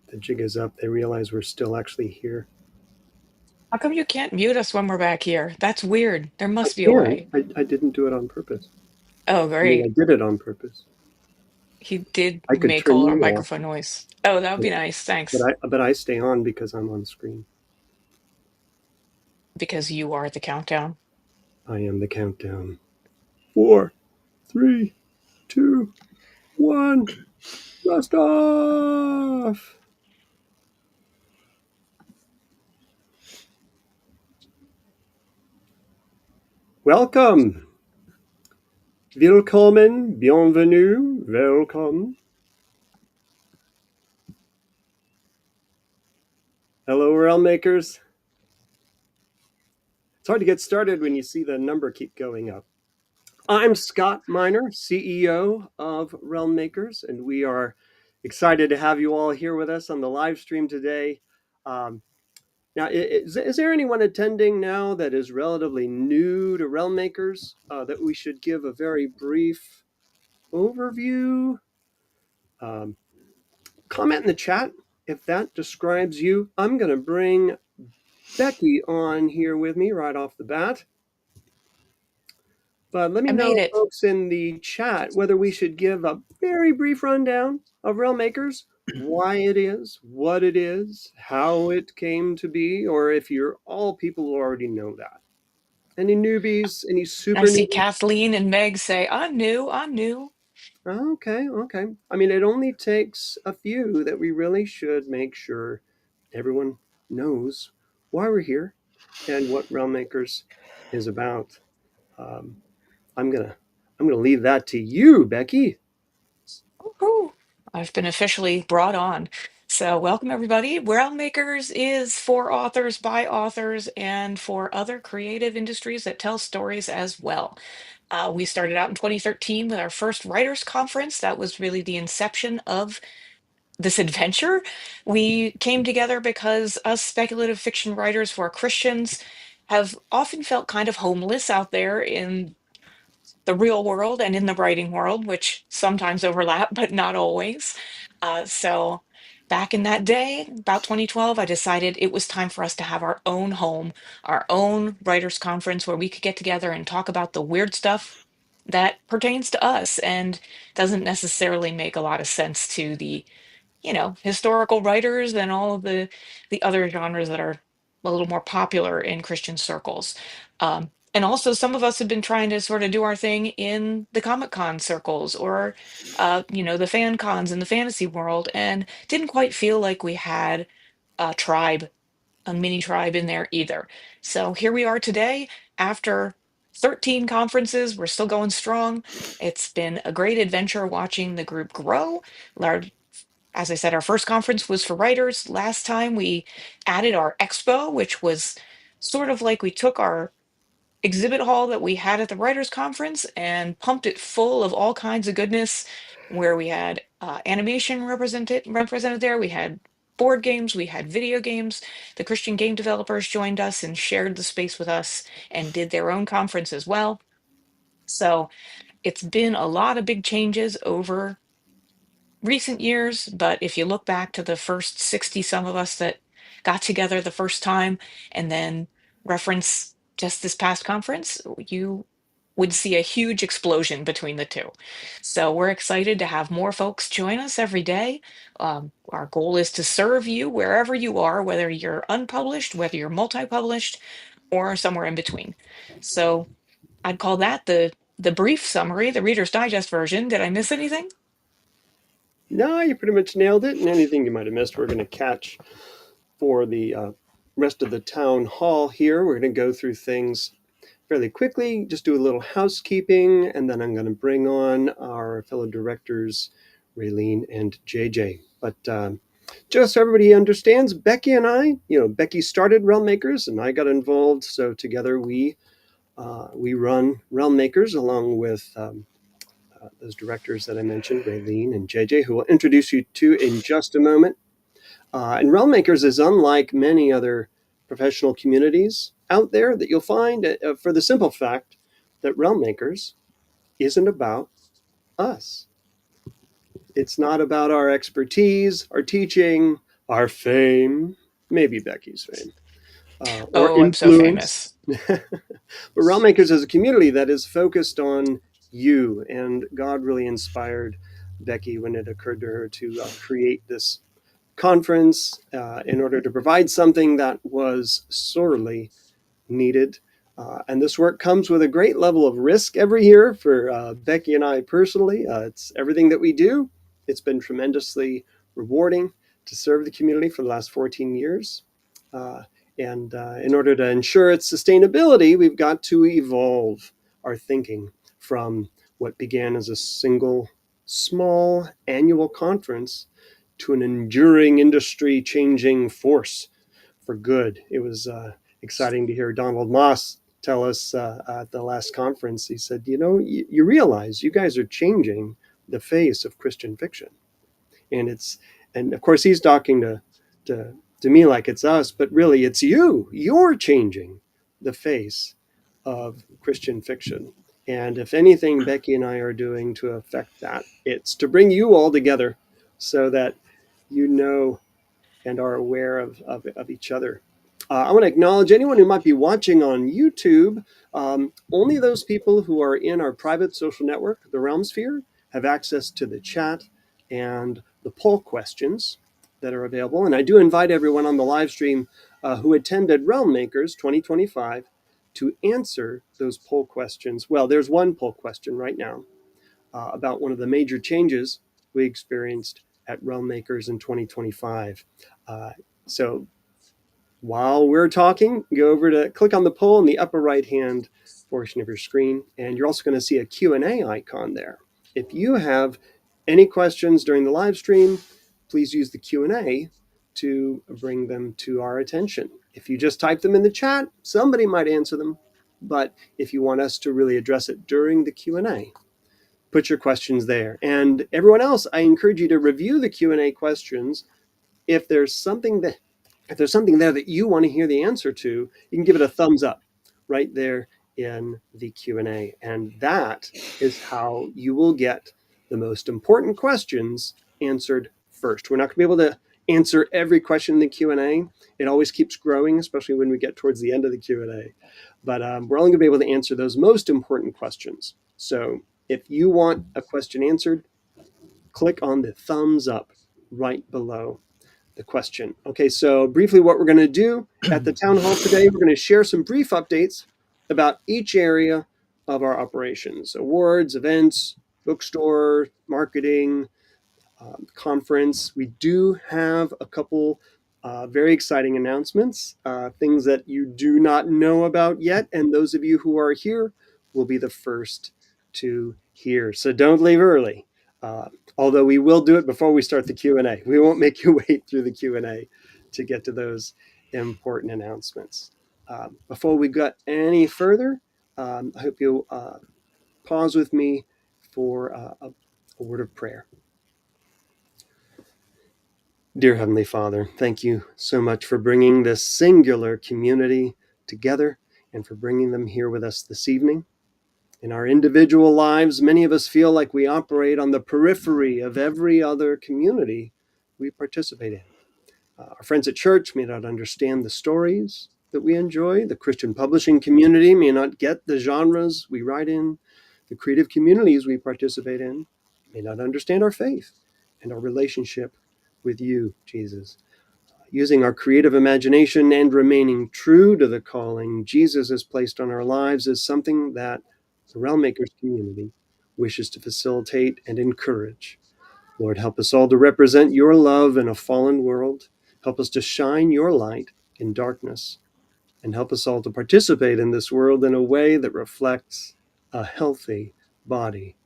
The jig is up. They realize we're still actually here. How come you can't mute us when we're back here? That's weird. There I must be a can. way. I didn't do it on purpose. Oh, I mean, I great. did it on purpose. He did I could make turn all our you off, microphone noise. Oh, that would but be nice. Thanks. I stay on because I'm on screen. Because you are the countdown. I am the countdown. 4, 3, 2, 1. Blast off! Welcome. Willkommen, bienvenue, welcome. Hello, realm makers. It's hard to get started when you see the number keep going up. I'm Scott Miner, CEO of Realm Makers, and we are excited to have you all here with us on the live stream today. Now, is there anyone attending now that is relatively new to Realm Makers that we should give a very brief overview? Um, Comment in the chat if that describes you. I'm going to bring Becky on here with me right off the bat. But let me I made know, it. folks, in the chat whether we should give a very brief rundown of Realm Makers, why it is, what it is, how it came to be, or if you're all people who already know that. Any newbies? Any I super see newbies? Kathleen and Meg say, I'm new, I'm new. Okay, okay. I mean, it only takes a few that we really should make sure everyone knows why we're here and what Realm Makers is about. Um, I'm gonna I'm gonna leave that to you, Becky. Woohoo. I've been officially brought on. So, welcome everybody. World Makers is for authors, by authors, and for other creative industries that tell stories as well. We started out in 2013 with our first writers conference. That was really the inception of this adventure. We came together because us speculative fiction writers who are Christians have often felt kind of homeless out there in the real world and in the writing world, which sometimes overlap, but not always. So back in that day, about 2012, I decided it was time for us to have our own home, our own writers' conference where we could get together and talk about the weird stuff that pertains to us and doesn't necessarily make a lot of sense to the historical writers and all of the other genres that are a little more popular in Christian circles. And also, some of us have been trying to sort of do our thing in the Comic Con circles or, the fan cons in the fantasy world, and didn't quite feel like we had a tribe, a mini tribe in there either. So here we are today after 13 conferences. We're still going strong. It's been a great adventure watching the group grow. As I said, our first conference was for writers. Last time we added our expo, which was sort of like we took our exhibit hall that we had at the writers conference and pumped it full of all kinds of goodness, where we had animation represented there. We had board games, we had video games. The Christian game developers joined us and shared the space with us and did their own conference as well. So it's been a lot of big changes over recent years, but if you look back to the first 60 some of us that got together the first time and then reference just this past conference, you would see a huge explosion between the two. So we're excited to have more folks join us every day. Our goal is to serve you wherever you are, whether you're unpublished, whether you're multi-published, or somewhere in between. So I'd call that the brief summary, the Reader's Digest version. Did I miss anything? No, you pretty much nailed it. And anything you might have missed, we're going to catch for the rest of the town hall here. We're going to go through things fairly quickly, just do a little housekeeping, and then I'm going to bring on our fellow directors, Raylene and JJ. But Just so everybody understands, Becky and I, Becky started Realm Makers and I got involved. So together we run Realm Makers along with those directors that I mentioned, Raylene and JJ, who we'll introduce you to in just a moment. And Realm Makers is unlike many other professional communities out there that you'll find for the simple fact that Realm Makers isn't about us. It's not about our expertise, our teaching, our fame, maybe Becky's fame, or Oh, I'm so influence. famous. But Realm Makers is a community that is focused on you, and God really inspired Becky when it occurred to her to create this conference in order to provide something that was sorely needed. And this work comes with a great level of risk every year for Becky and I personally. It's everything that we do. It's been tremendously rewarding to serve the community for the last 14 years. And in order to ensure its sustainability, we've got to evolve our thinking from what began as a single small annual conference to an enduring industry changing force for good. It was exciting to hear Donald Moss tell us at the last conference. He said, you realize you guys are changing the face of Christian fiction. And of course he's talking to me like it's us, but really it's you. You're changing the face of Christian fiction. And if anything Becky and I are doing to affect that, it's to bring you all together so that you know and are aware of each other. I want to acknowledge anyone who might be watching on YouTube. Only those people who are in our private social network, the Realm Sphere, have access to the chat and the poll questions that are available. And I do invite everyone on the live stream who attended Realm Makers 2025 to answer those poll questions. Well, there's one poll question right now about one of the major changes we experienced at Realm Makers in 2025. So while we're talking, go over to click on the poll in the upper right hand portion of your screen, and you're also going to see a Q&A icon there. If you have any questions during the live stream, please use the Q&A to bring them to our attention. If you just type them in the chat, somebody might answer them, but if you want us to really address it during the Q&A, put your questions there. And everyone else, I encourage you to review the Q&A questions. If there's something there that you want to hear the answer to, you can give it a thumbs up right there in the Q&A. And that is how you will get the most important questions answered first. We're not going to be able to answer every question in the Q&A. It always keeps growing, especially when we get towards the end of the Q&A. But we're only going to be able to answer those most important questions. So if you want a question answered, click on the thumbs up right below the question. Okay, so briefly what we're going to do at the town hall today, we're going to share some brief updates about each area of our operations: awards, events, bookstore, marketing, conference. We do have a couple very exciting announcements, things that you do not know about yet, and those of you who are here will be the first to hear. So don't leave early. Although we will do it before we start the Q&A. We won't make you wait through the Q&A to get to those important announcements. Before we go any further, I hope you'll pause with me for a word of prayer. Dear Heavenly Father, thank you so much for bringing this singular community together and for bringing them here with us this evening. In our individual lives, many of us feel like we operate on the periphery of every other community we participate in. Our friends at church may not understand the stories that we enjoy. The Christian publishing community may not get the genres we write in. The creative communities we participate in may not understand our faith and our relationship with you, Jesus. Using our creative imagination and remaining true to the calling Jesus has placed on our lives is something that the Realm Makers community wishes to facilitate and encourage. Lord, help us all to represent your love in a fallen world. Help us to shine your light in darkness. And help us all to participate in this world in a way that reflects a healthy body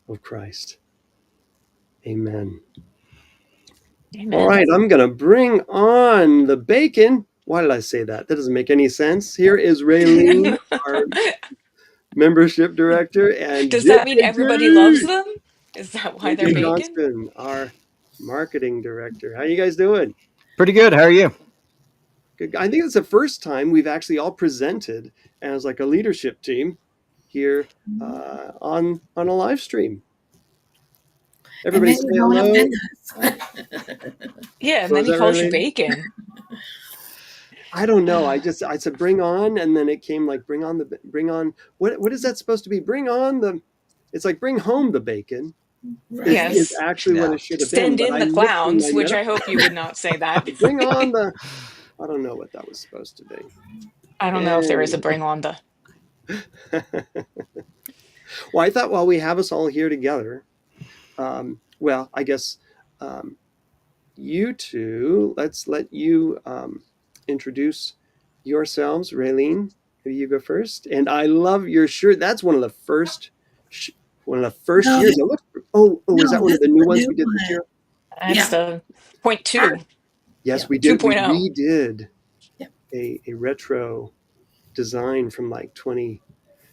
of Christ. Amen. All Amen. right, I'm going to bring on the bacon. Why did I say that? That doesn't make any sense. Here is Raylene, our membership director, and Does that mean everybody loves them? Is that why they're JJ bacon? Johnston, our marketing director. How you guys doing? Pretty good. How are you? Good. I think it's the first time we've actually all presented as like a leadership team here on a live stream. And Everybody then say you don't hello. offend us. Yeah, and What then was he that, calls you Raylene? bacon. I don't know. I said bring on, and then it came like bring on. What is that supposed to be? Bring on the. It's like bring home the bacon. Is Right. Yes. actually what Yeah. it should have been, Send but in I the mixed in my clowns, which I metaphor. hope you would not say that. Bring on the. I don't know what that was supposed to be. I don't know if there is a Anyway. bring on the. Well, I thought while we have us all here together, well, I guess um, you two, let's let you introduce yourselves. Raylene, maybe you go first. And I love your shirt. That's one of the first, one of the first No, years. I looked. Oh, is no, that one this of the is new a ones new we did this one. year? That's Yeah. the point Our, two, Yes, yeah. we did. We 2.0. redid Yeah. a retro design from like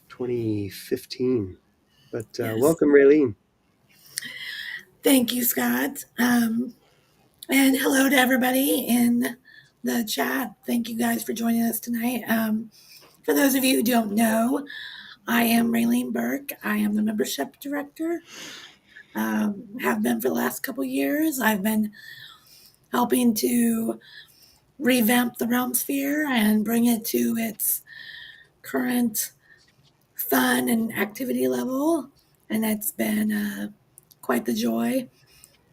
2015. But Yes. welcome, Raylene. Thank you, Scott. And hello to everybody in the chat. Thank you guys for joining us tonight. For those of you who don't know, I am Raylene Burke. I am the membership director. Have been for the last couple years. I've been helping to revamp the Realm Sphere and bring it to its current fun and activity level. And it's been quite the joy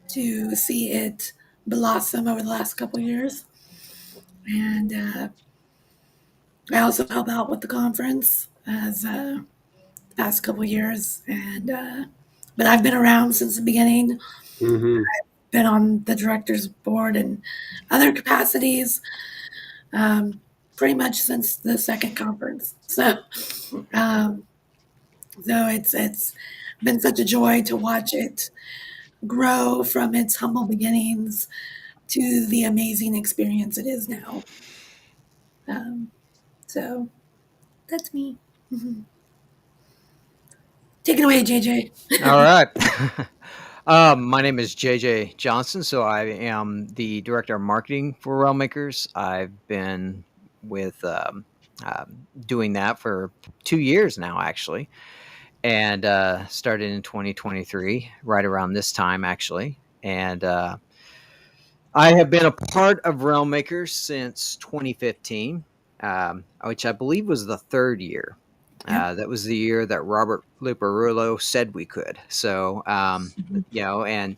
to see it blossom over the last couple of years. And I also help out with the conference as the past couple of years. And but I've been around since the beginning. Mm-hmm. Been on the directors board and other capacities pretty much since the second conference. Um, so it's been such a joy to watch it grow from its humble beginnings to the amazing experience it is now. Um, so that's me. Mhm. Take it away, JJ. All right. My name is JJ Johnson. So I am the director of marketing for Railmakers. I've been with doing that for 2 years now, actually, and started in 2023, right around this time, actually. And I have been a part of Railmakers since 2015, which I believe was the third year. Yep. That was the year that Robert Luparulo said we could. So, Mhm. and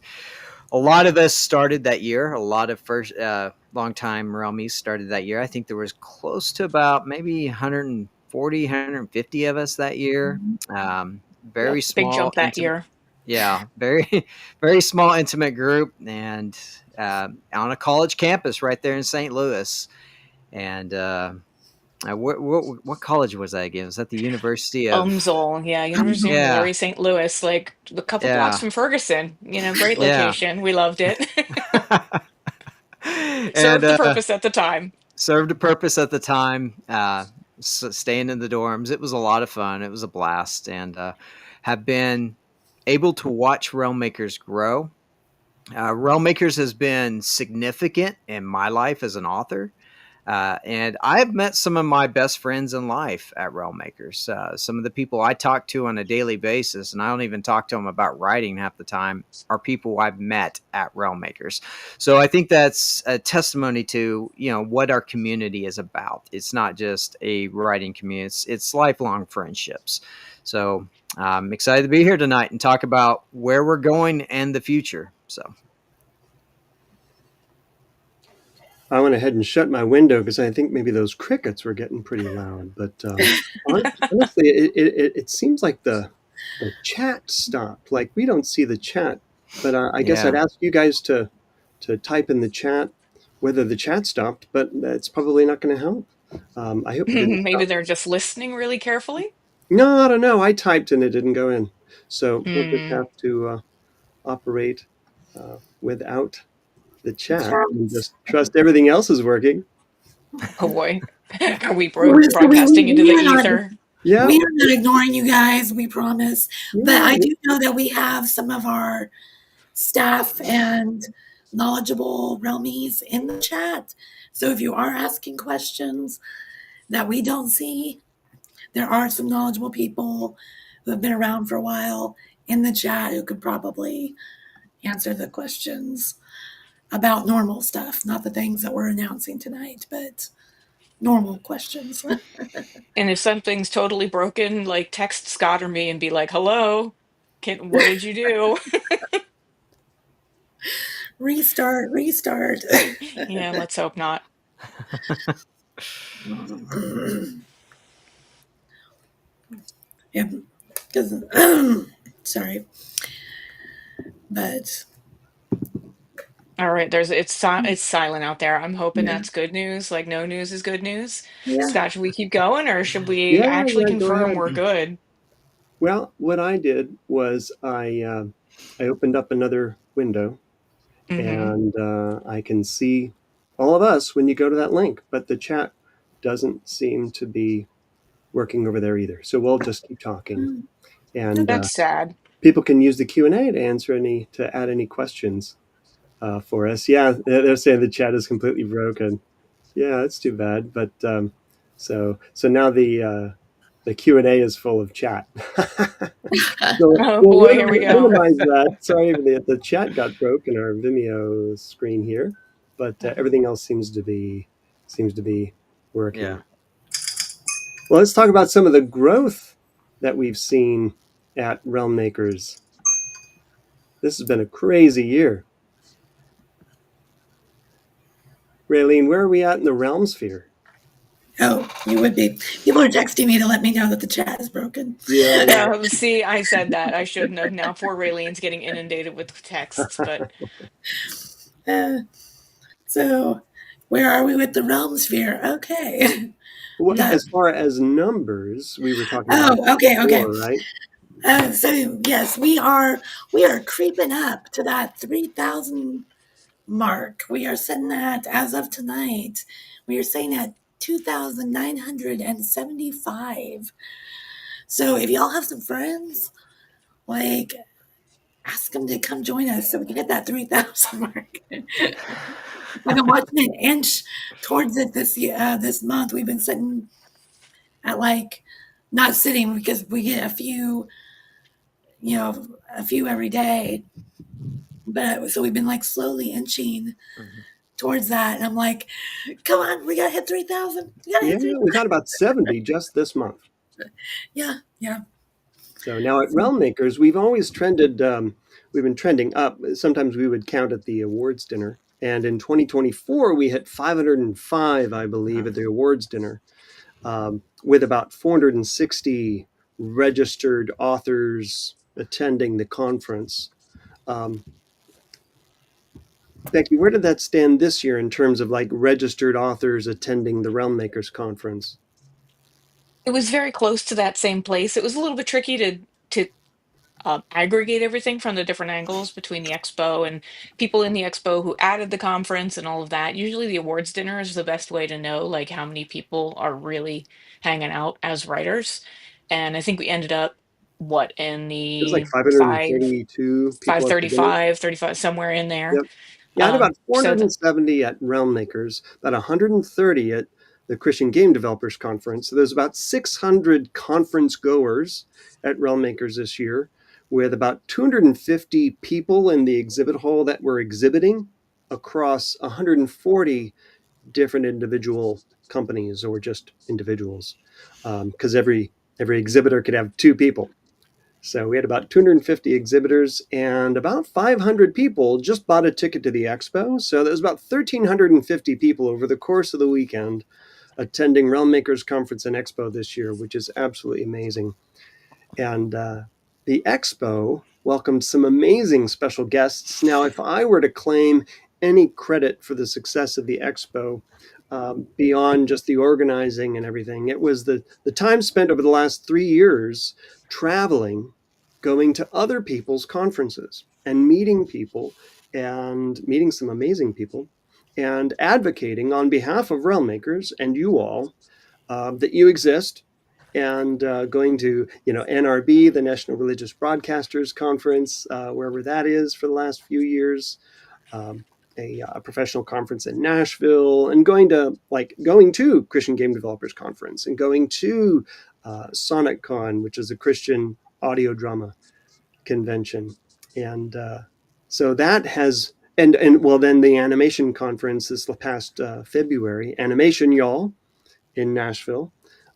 a lot of us started that year. A lot of first, longtime Realmies started that year. I think there was close to about maybe 140, 150 of us that year. Yep, Very big small, jump that intimate. year. Yeah, very, very small, intimate group, and on a college campus right there in St. Louis. And what college was that again? Was that the University of? UMSL, yeah, University of Yeah, Missouri St. Louis, like a couple blocks yeah, from Ferguson. Great yeah. location. We loved it. And Served the purpose at the time. served a purpose at the time. Staying in the dorms, it was a lot of fun. It was a blast, and have been able to watch Realmakers grow. Realmakers has been significant in my life as an author. And I've met some of my best friends in life at Realmakers. Some of the people I talk to on a daily basis, and I don't even talk to them about writing half the time, are people I've met at Realmakers. So I think that's a testimony to what our community is about. It's not just a writing community; it's lifelong friendships. So I'm excited to be here tonight and talk about where we're going and the future. So. I went ahead and shut my window because I think maybe those crickets were getting pretty loud. But honestly, it seems like the chat stopped. Like we don't see the chat, but I guess I'd Yeah. ask you guys to type in the chat whether the chat stopped, but that's probably not going to help. I hope it didn't Maybe stop. they're just listening really carefully. No, I don't know. I typed and it didn't go in, so we'll just Hmm. have to operate without the chat and just trust everything else is working. Oh boy. Are we We, broadcasting into the are not, ether? Yeah, we are not ignoring you guys, we promise. But yeah. I do know that we have some of our staff and knowledgeable realmies in the chat. So if you are asking questions that we don't see, there are some knowledgeable people who have been around for a while in the chat who could probably answer the questions about normal stuff, not the things that we're announcing tonight, but normal questions. And if something's totally broken, like text Scott or me and be like, "Hello, what did you do?" Restart. Yeah, let's hope not. Yeah, because sorry, but All right, it's silent out there. I'm hoping yeah, that's good news. Like no news is good news. yeah. Scott, should we keep going or should we Yeah, actually yeah, go confirm ahead. we're good? Well, what I did was I opened up another window, Mm-hmm. and I can see all of us when you go to that link, but the chat doesn't seem to be working over there either. So we'll just keep talking, Mm, and That's sad. people can use the Q&A to add any questions for us. Yeah, they're saying the chat is completely broken. Yeah, that's too bad. But so now the Q&A is full of chat. So Oh we'll boy, here we go. minimize that. Sorry, the chat got broken, our Vimeo screen here, but everything else seems to be working. Yeah. Well, let's talk about some of the growth that we've seen at Realm Makers. This has been a crazy year. Raylene, where are we at in the realm sphere? Oh, you would be. People are texting me to let me know that the chat is broken. Yeah. See, I said that. I shouldn't have. Now poor Raylene's getting inundated with texts, but Uh, so, where are we with the realm sphere? Okay. Well, as far as numbers, we were talking about Okay. before, right? So yes, we are creeping up to that 3,000 mark. We are sitting at, as of tonight, we are sitting at 2,975. So if y'all have some friends, like, ask them to come join us so we can hit that 3,000 mark. I've been watching it inch towards it this month. We've been sitting at, like, not sitting because we get a few every day. But so we've been like slowly inching towards that. And I'm like, come on, we gotta hit 3,000. Yeah, we got about 70 just this month. Yeah. So now at Realm Makers, we've always trended, we've been trending up. Sometimes we would count at the awards dinner. And in 2024, we hit 505, I believe, at the awards dinner, with about 460 registered authors attending the conference. Becky, where did that stand this year in terms of like registered authors attending the Realm Makers conference? it was very close to that same place. It was a little bit tricky to aggregate everything from the different angles between the expo and people in the expo who added the conference and all of that. Usually the awards dinner is the best way to know like how many people are really hanging out as writers. And I think we ended up what in It was like the 532 people at the dinner. 35, somewhere in there. Yep. Yeah, I had about So 470 at Realm Makers, about 130 at the Christian Game Developers Conference. So there's about 600 conference goers at Realm Makers this year, with about 250 people in the exhibit hall that were exhibiting across 140 different individual companies or just individuals, because every exhibitor could have two people. So we had about 250 exhibitors, and about 500 people just bought a ticket to the expo. So there was about 1,350 people over the course of the weekend attending Realm Makers Conference and Expo this year, which is absolutely amazing. And the expo welcomed some amazing special guests. Now, if I were to claim any credit for the success of the expo, beyond just the organizing and everything, it was the time spent over the last 3 years traveling, going to other people's conferences and meeting people and meeting some amazing people and advocating on behalf of Realm Makers and you all that you exist, and going to NRB, the National Religious Broadcasters Conference, wherever that is for the last few years, a professional conference in Nashville, and going to Christian Game Developers Conference, and going to SonicCon, which is a Christian audio drama convention, and so that has and well, then the animation conference this past February, Animation Y'all in Nashville,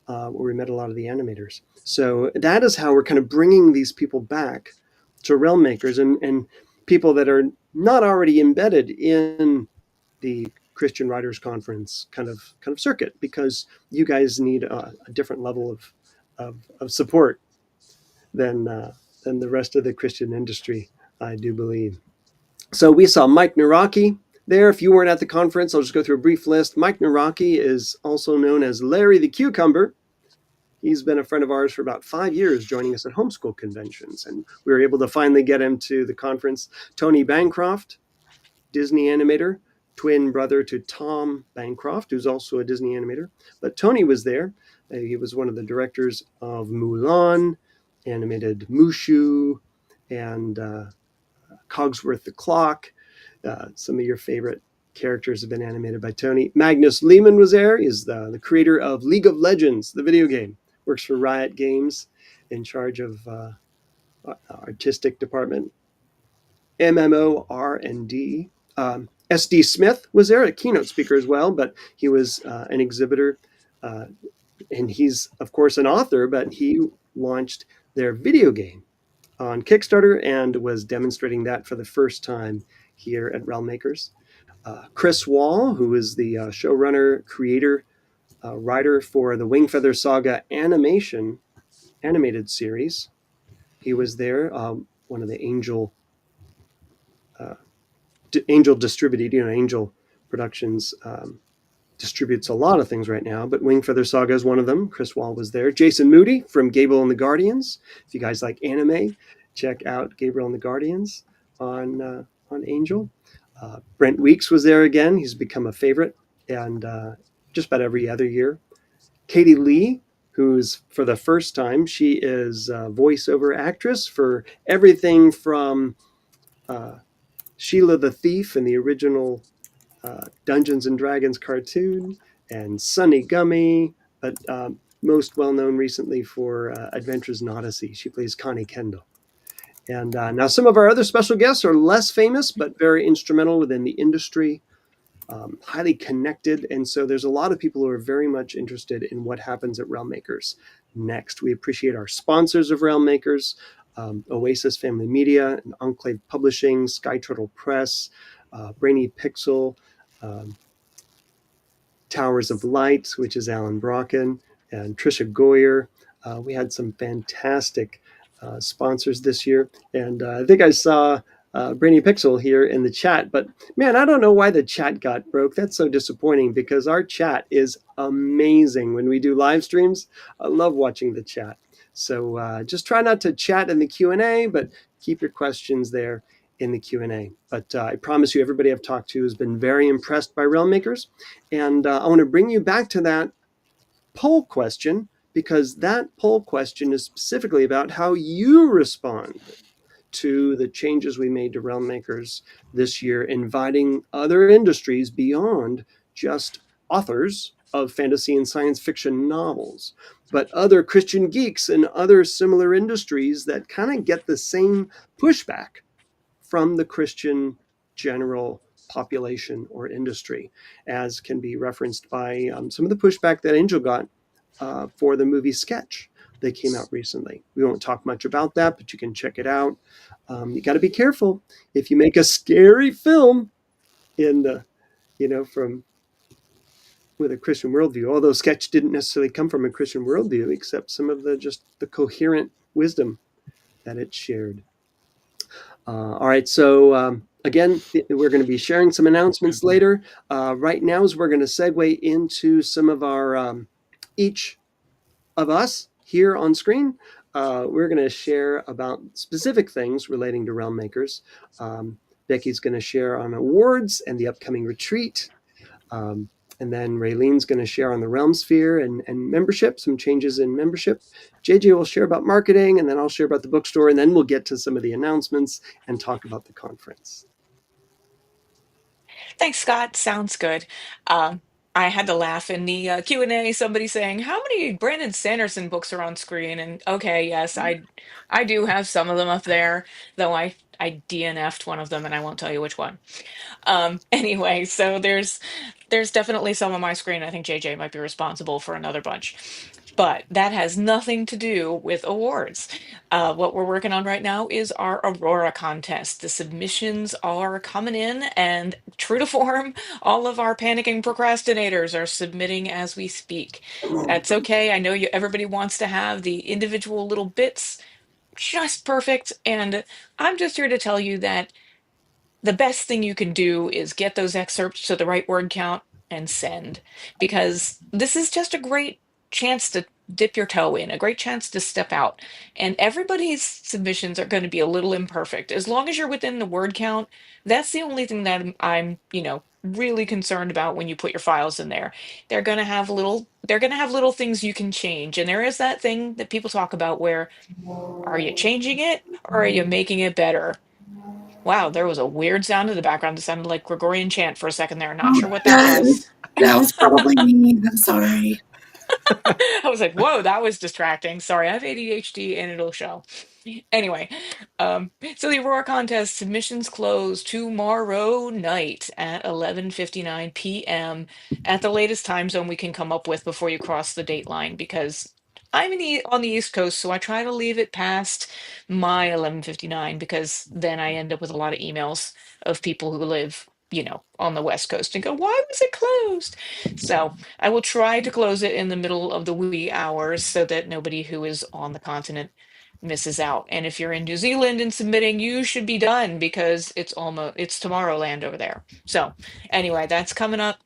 where we met a lot of the animators. So that is how we're kind of bringing these people back to Realm Makers, and people that are not already embedded in the Christian Writers Conference kind of circuit, because you guys need a different level of support than the rest of the Christian industry, I do believe. So we saw Mike Naraki there. If you weren't at the conference, I'll just go through a brief list. Mike Naraki is also known as Larry the Cucumber. He's been a friend of ours for about 5 years, joining us at homeschool conventions, and we were able to finally get him to the conference. Tony Bancroft, Disney animator, twin brother to Tom Bancroft, who's also a Disney animator. But Tony was there. He was one of the directors of Mulan, animated Mushu, and Cogsworth the Clock. Some of your favorite characters have been animated by Tony. Magnus Lehman was there. He's the creator of League of Legends, the video game. Works for Riot Games, in charge of artistic department. MMO R&D. SD Smith was there, a keynote speaker as well, but he was an exhibitor. And he's, of course, an author, but he launched their video game on Kickstarter and was demonstrating that for the first time here at Realm Makers. Chris Wall, who is the showrunner, creator, writer for the Wingfeather Saga animated series. He was there, one of the Angel distributed, Angel Productions distributes a lot of things right now, but Wingfeather Saga is one of them. Chris Wall was there. Jason Moody from Gabriel and the Guardians. If you guys like anime, check out Gabriel and the Guardians on Angel. Brent Weeks was there again. He's become a favorite, and just about every other year. Katie Lee, who's for the first time, she is a voiceover actress for everything from Sheila the Thief in the original Dungeons and Dragons cartoon, and Sunny Gummy, but most well known recently for Adventures in Odyssey. She plays Connie Kendall. And now some of our other special guests are less famous, but very instrumental within the industry, highly connected. And so there's a lot of people who are very much interested in what happens at Realm Makers next. We appreciate our sponsors of Realm Makers, Oasis Family Media, and Enclave Publishing, Sky Turtle Press, Brainy Pixel, Towers of Light, which is Alan Brocken, and Trisha Goyer. We had some fantastic sponsors this year, and I think I saw Brainy Pixel here in the chat, but man, I don't know why the chat got broke. That's so disappointing, because our chat is amazing when we do live streams. I love watching the chat. So just try not to chat in the Q&A, but keep your questions there in the Q&A. But I promise you, everybody I've talked to has been very impressed by Realm Makers. And I want to bring you back to that poll question, because that poll question is specifically about how you respond to the changes we made to Realm Makers this year, inviting other industries beyond just authors of fantasy and science fiction novels, but other Christian geeks and other similar industries that kind of get the same pushback from the Christian general population or industry, as can be referenced by some of the pushback that Angel got for the movie Sketch that came out recently. We won't talk much about that, but you can check it out. You got to be careful if you make a scary film in the, with a Christian worldview, although Sketch didn't necessarily come from a Christian worldview, except some of the coherent wisdom that it shared. All right, so again, we're going to be sharing some announcements later. Right now, as we're going to segue into some of our, each of us here on screen, we're going to share about specific things relating to Realm Makers. Becky's going to share on awards and the upcoming retreat. And then Raylene's going to share on the Realm Sphere and membership, some changes in membership. JJ will share about marketing, and then I'll share about the bookstore, and then we'll get to some of the announcements and talk about the conference. Thanks, Scott. Sounds good. I had to laugh in the Q&A, somebody saying, how many Brandon Sanderson books are on screen? And okay, yes, I do have some of them up there, though I DNF'd one of them and I won't tell you which one. Anyway, so there's definitely some on my screen. I think JJ might be responsible for another bunch. But that has nothing to do with awards. What we're working on right now is our Aurora contest. The submissions are coming in, and true to form, all of our panicking procrastinators are submitting as we speak. That's okay. I know everybody wants to have the individual little bits just perfect, and I'm just here to tell you that the best thing you can do is get those excerpts to the right word count and send, because this is just a great chance to dip your toe in, a great chance to step out. And everybody's submissions are going to be a little imperfect. As long as you're within the word count, that's the only thing that I'm really concerned about when you put your files in there. They're going to have little things you can change. And there is that thing that people talk about where, are you changing it or are you making it better? Wow, there was a weird sound in the background that sounded like Gregorian chant for a second there. Not Oh, sure what that was. that was probably me. I'm sorry. I was like, whoa, that was distracting. Sorry, I have ADHD and it'll show. Anyway, so the Aurora contest submissions close tomorrow night at 11:59 p.m. at the latest time zone we can come up with before you cross the date line, because on the East Coast, so I try to leave it past my 11:59, because then I end up with a lot of emails of people who live, on the West Coast and go, why was it closed? So I will try to close it in the middle of the wee hours so that nobody who is on the continent misses out. And if you're in New Zealand and submitting, you should be done, because it's Tomorrowland over there. So anyway, that's coming up.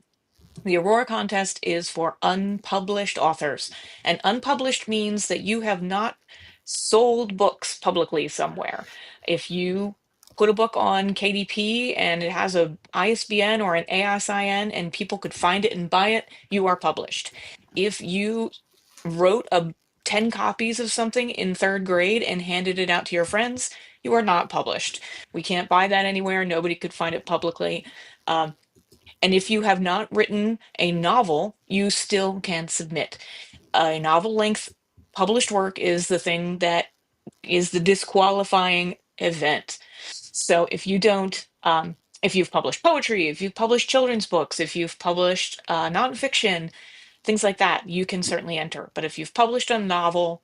The Aurora contest is for unpublished authors. And unpublished means that you have not sold books publicly somewhere. If you put a book on KDP and it has a ISBN or an ASIN and people could find it and buy it, you are published. If you wrote 10 copies of something in third grade and handed it out to your friends, you are not published. We can't buy that anywhere. Nobody could find it publicly. Um, and if you have not written a novel, you still can submit. A novel length published work is the thing that is the disqualifying event. So if you've published poetry, if you've published children's books, if you've published nonfiction, things like that, you can certainly enter. But if you've published a novel,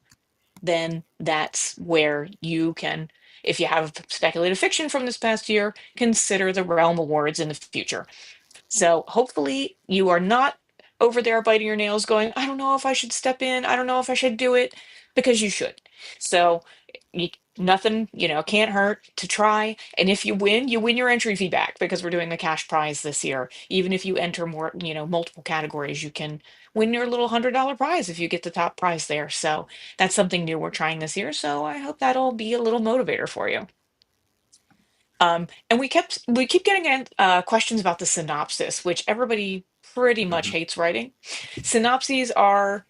then that's where you can, if you have speculative fiction from this past year, consider the Realm Awards in the future. So hopefully you are not over there biting your nails going, I don't know if I should step in. I don't know if I should do it, because you should. So nothing, can't hurt to try. And if you win your entry fee back, because we're doing the cash prize this year. Even if you enter more, multiple categories, you can win your little $100 prize if you get the top prize there. So that's something new we're trying this year. So I hope that'll be a little motivator for you. And we keep getting questions about the synopsis, which everybody pretty much hates writing. Synopses are,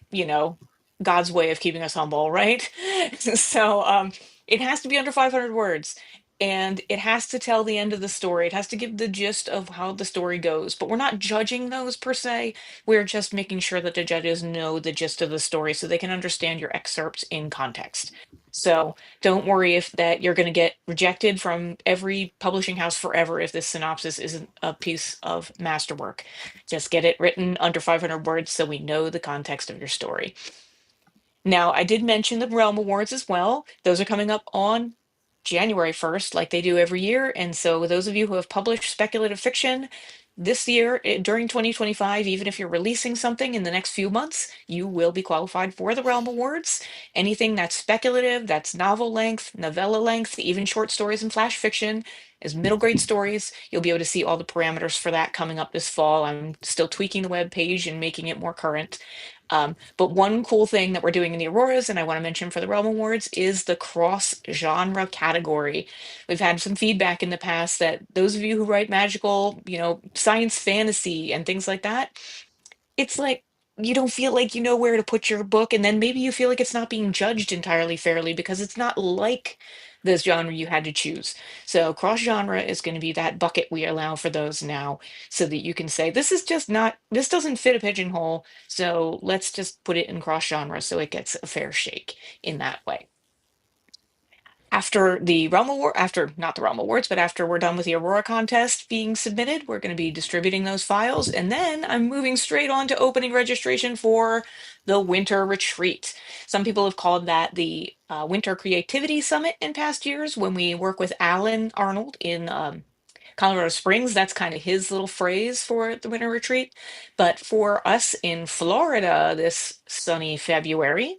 God's way of keeping us humble, right? So it has to be under 500 words, and it has to tell the end of the story. It has to give the gist of how the story goes. But we're not judging those per se. We're just making sure that the judges know the gist of the story so they can understand your excerpts in context. So don't worry if that you're going to get rejected from every publishing house forever if this synopsis isn't a piece of masterwork. Just get it written under 500 words so we know the context of your story. Now, I did mention the Realm Awards as well. Those are coming up on January 1st, like they do every year. And so those of you who have published speculative fiction this year, during 2025, even if you're releasing something in the next few months, you will be qualified for the Realm Awards. Anything that's speculative, that's novel length, novella length, even short stories and flash fiction, as middle grade stories, you'll be able to see all the parameters for that coming up this fall. I'm still tweaking the web page and making it more current. But one cool thing that we're doing in the Auroras, and I want to mention for the Realm Awards, is the cross-genre category. We've had some feedback in the past that those of you who write magical, science fantasy and things like that, it's like you don't feel like you know where to put your book, and then maybe you feel like it's not being judged entirely fairly because it's not like the genre you had to choose. So cross genre is going to be that bucket we allow for those now, so that you can say this doesn't fit a pigeonhole, so let's just put it in cross genre so it gets a fair shake in that way. After the Realm Award, after not the Realm Awards, but after we're done with the Aurora contest being submitted, we're going to be distributing those files. And then I'm moving straight on to opening registration for the Winter Retreat. Some people have called that the Winter Creativity Summit in past years. When we work with Alan Arnold in Colorado Springs, that's kind of his little phrase for the Winter Retreat. But for us in Florida this sunny February,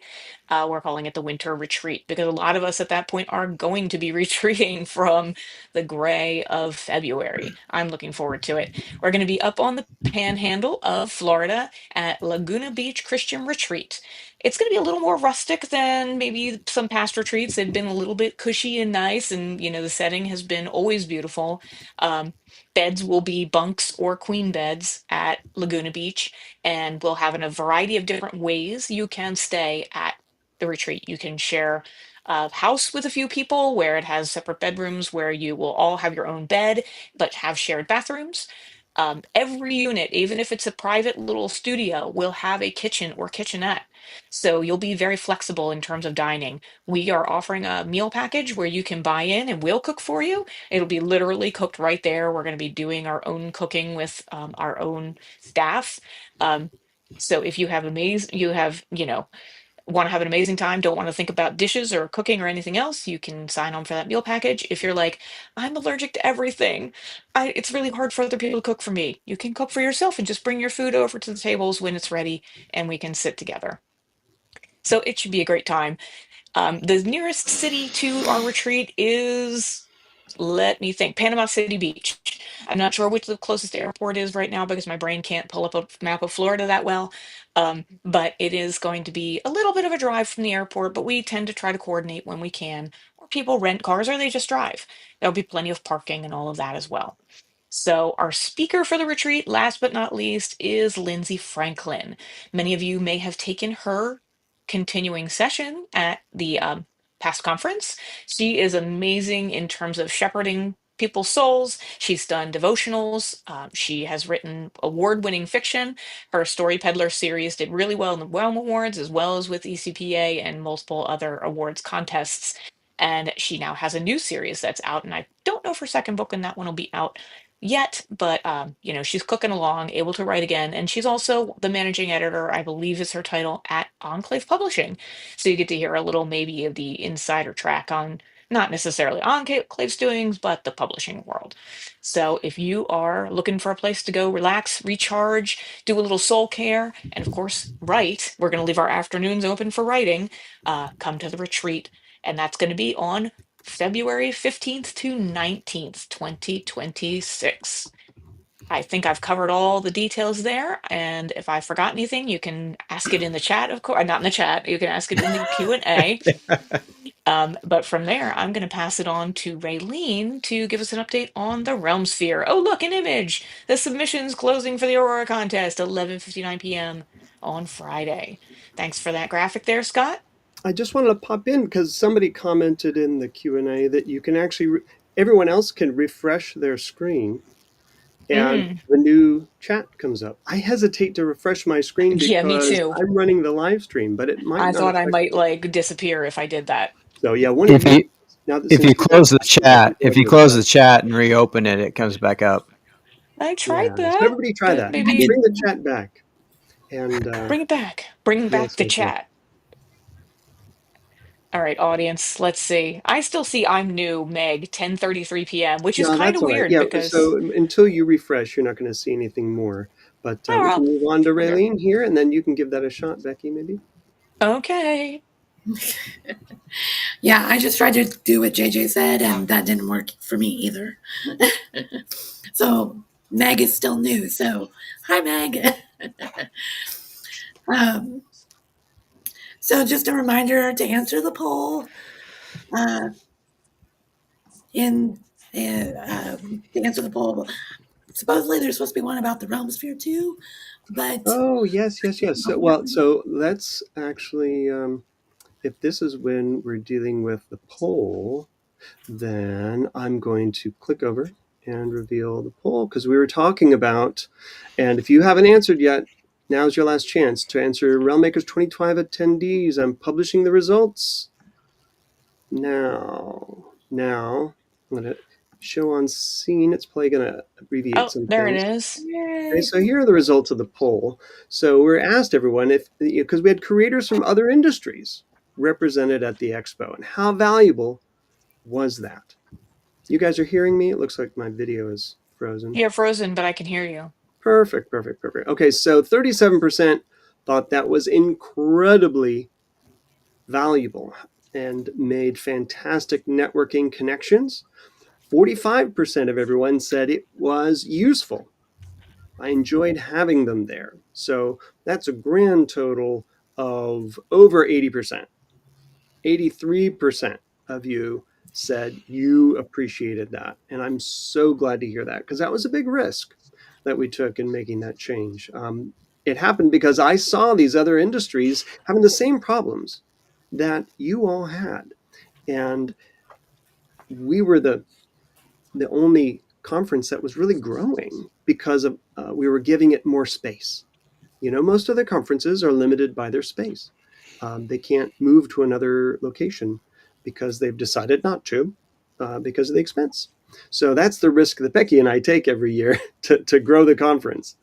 we're calling it the Winter Retreat because a lot of us at that point are going to be retreating from the gray of February. I'm looking forward to it. We're going to be up on the panhandle of Florida at Laguna Beach Christian Retreat. It's going to be a little more rustic than maybe some past retreats. They've been a little bit cushy and nice, and the setting has been always beautiful. Um, Beds will be bunks or queen beds at Laguna Beach, and we'll have in a variety of different ways you can stay at the retreat. You can share a house with a few people where it has separate bedrooms where you will all have your own bed but have shared bathrooms. Every unit, even if it's a private little studio, will have a kitchen or kitchenette. So you'll be very flexible in terms of dining. We are offering a meal package where you can buy in and we'll cook for you. It'll be literally cooked right there. We're going to be doing our own cooking with our own staff. Um, so if you have want to have an amazing time, don't want to think about dishes or cooking or anything else, you can sign on for that meal package. If you're like, I'm allergic to everything, it's really hard for other people to cook for me, you can cook for yourself and just bring your food over to the tables when it's ready and we can sit together. So it should be a great time. The nearest city to our retreat is, let me think, Panama City Beach. I'm not sure which the closest airport is right now because my brain can't pull up a map of Florida that well. But it is going to be a little bit of a drive from the airport, but we tend to try to coordinate when we can, or people rent cars or they just drive. There'll be plenty of parking and all of that as well. So, our speaker for the retreat, last but not least, is Lindsay Franklin. Many of you may have taken her continuing session at the past conference. She is amazing in terms of shepherding people's souls. She's done devotionals. She has written award-winning fiction. Her Story Peddler series did really well in the Realm Awards, as well as with ECPA and multiple other awards contests. And she now has a new series that's out, and I don't know if her second book and that one will be out yet, but she's cooking along, able to write again, and she's also the managing editor, I believe is her title, at Enclave Publishing. So you get to hear a little maybe of the insider track on not necessarily Enclave's doings, but the publishing world. So if you are looking for a place to go relax, recharge, do a little soul care, and of course write, we're going to leave our afternoons open for writing, come to the retreat, and that's going to be on February 15th to 19th, 2026. I think I've covered all the details there, and if I forgot anything, you can ask it in the chat, of course. Not in the chat, you can ask it in the Q&A. But from there, I'm going to pass it on to Raylene to give us an update on the Realm Sphere. Oh, look, an image! The submission's closing for the Aurora contest, 11:59 p.m. on Friday. Thanks for that graphic there, Scott. I just wanted to pop in because somebody commented in the Q&A that you can actually, everyone else can refresh their screen and the new chat comes up. I hesitate to refresh my screen Yeah, me because too. I'm running the live stream, but it might I not thought I affect might it. like disappear if I did that. So yeah, one of you, now that If since you you close the guys are chat, if you close the chat and reopen it, it comes back up. I tried yeah, so that, everybody try but that. maybe Bring the chat back. And bring it back. Bring yes, back the yes, yes. chat. All right, audience, let's see. I still see I'm new, Meg, 10:33 p.m., which is No, kind that's of all right. weird Yeah, because so until you refresh, you're not going to see anything more. But we oh, can move on to well, Raylene here, and then you can give that a shot, Becky, maybe. okay. Yeah, I just tried to do what JJ said, and that didn't work for me either. So Meg is still new. So hi, Meg. So just a reminder to answer the poll. To answer the poll, supposedly there's supposed to be one about the realm sphere too, but Oh, yes. So let's actually, if this is when we're dealing with the poll, then I'm going to click over and reveal the poll because we were talking about, and if you haven't answered yet, now's your last chance to answer Realmmakers 2025 attendees. I'm publishing the results now. I'm going to show on scene. It's probably going to abbreviate Oh, some there it things. is. Okay, so here are the results of the poll. So we're asked everyone if, because we had creators from other industries represented at the expo, and how valuable was that? You guys are hearing me? It looks like my video is frozen. You're frozen, but I can hear you. Perfect. Okay, so 37% thought that was incredibly valuable and made fantastic networking connections. 45% of everyone said it was useful. I enjoyed having them there. So that's a grand total of over 80%. 83% of you said you appreciated that. And I'm so glad to hear that because that was a big risk that we took in making that change. It happened because I saw these other industries having the same problems that you all had. And we were the only conference that was really growing because of we were giving it more space. You know, most other conferences are limited by their space. They can't move to another location because they've decided not to because of the expense. So that's the risk that Becky and I take every year to grow the conference.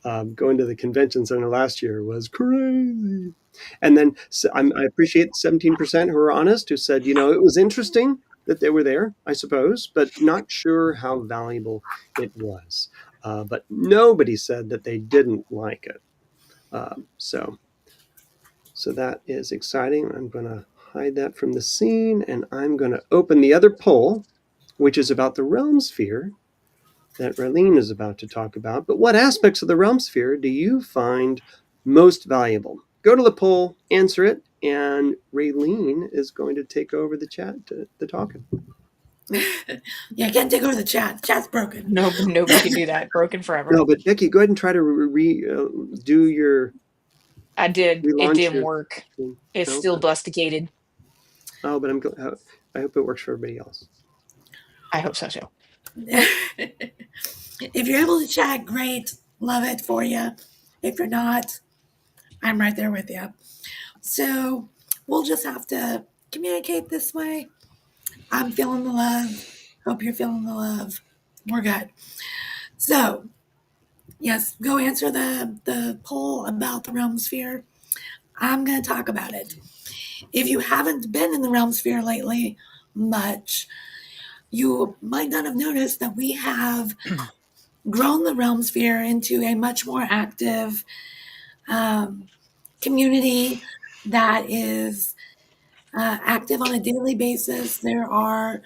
Going to the convention center last year was crazy. And then I appreciate 17% who were honest, who said, you know, it was interesting that they were there, I suppose, but not sure how valuable it was. But nobody said that they didn't like it. So that is exciting. I'm going to hide that from the scene, and I'm going to open the other poll, which is about the realm sphere that Raylene is about to talk about. But what aspects of the realm sphere do you find most valuable? Go to the poll, answer it, and Raylene is going to take over the chat, the talking. Yeah, I can't take over the chat. The chat's broken. No, nobody can do that. Broken forever. No, but Becky, go ahead and try to do your. I did. It relaunch didn't your work. thing. It's No? still bustigated. Oh, but I hope it works for everybody else. I hope so too. If you're able to chat, great. Love it for you. If you're not, I'm right there with you. So we'll just have to communicate this way. I'm feeling the love. Hope you're feeling the love. We're good. So, yes, go answer the poll about the realm sphere. I'm going to talk about it. If you haven't been in the realm sphere lately much, you might not have noticed that we have grown the realm sphere into a much more active community that is active on a daily basis. There are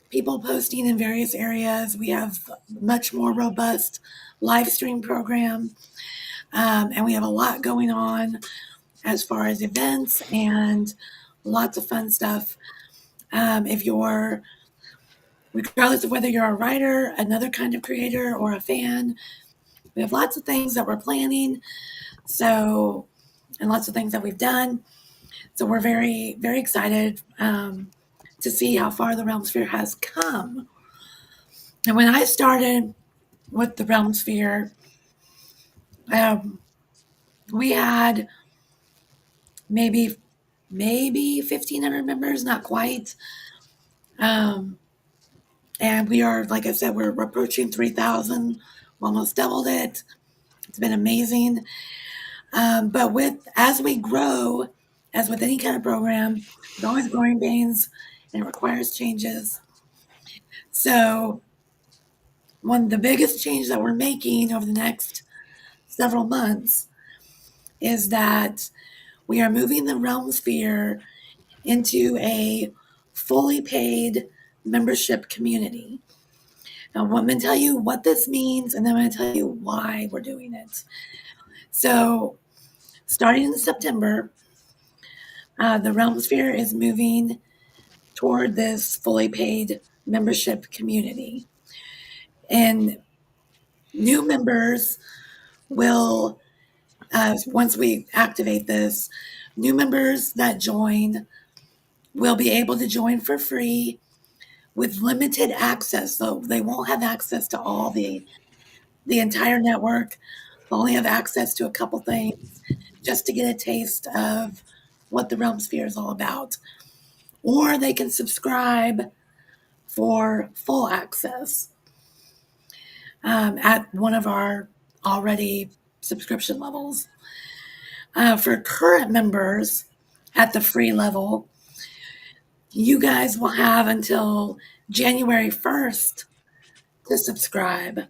people posting in various areas. We have much more robust live stream program, and we have a lot going on as far as events and lots of fun stuff. If you're, regardless of whether you're a writer, another kind of creator, or a fan, we have lots of things that we're planning. So, and lots of things that we've done. So we're very, very excited to see how far the Realm Sphere has come. And when I started with the Realm Sphere, we had maybe 1,500 members, not quite. And we are, like I said, we're approaching 3,000. We almost doubled it. It's been amazing. But as we grow, as with any kind of program, there's always growing pains and it requires changes. So one of the biggest changes that we're making over the next several months is that we are moving the Realm Sphere into a fully paid membership community. Now, I'm going to tell you what this means, and then I'm going to tell you why we're doing it. So starting in September, the Realm Sphere is moving toward this fully paid membership community. And new members will, once we activate this, new members that join will be able to join for free with limited access. So they won't have access to all the entire network. They'll only have access to a couple things just to get a taste of what the Realm Sphere is all about. Or they can subscribe for full access at one of our already subscription levels. For current members at the free level, you guys will have until January 1st to subscribe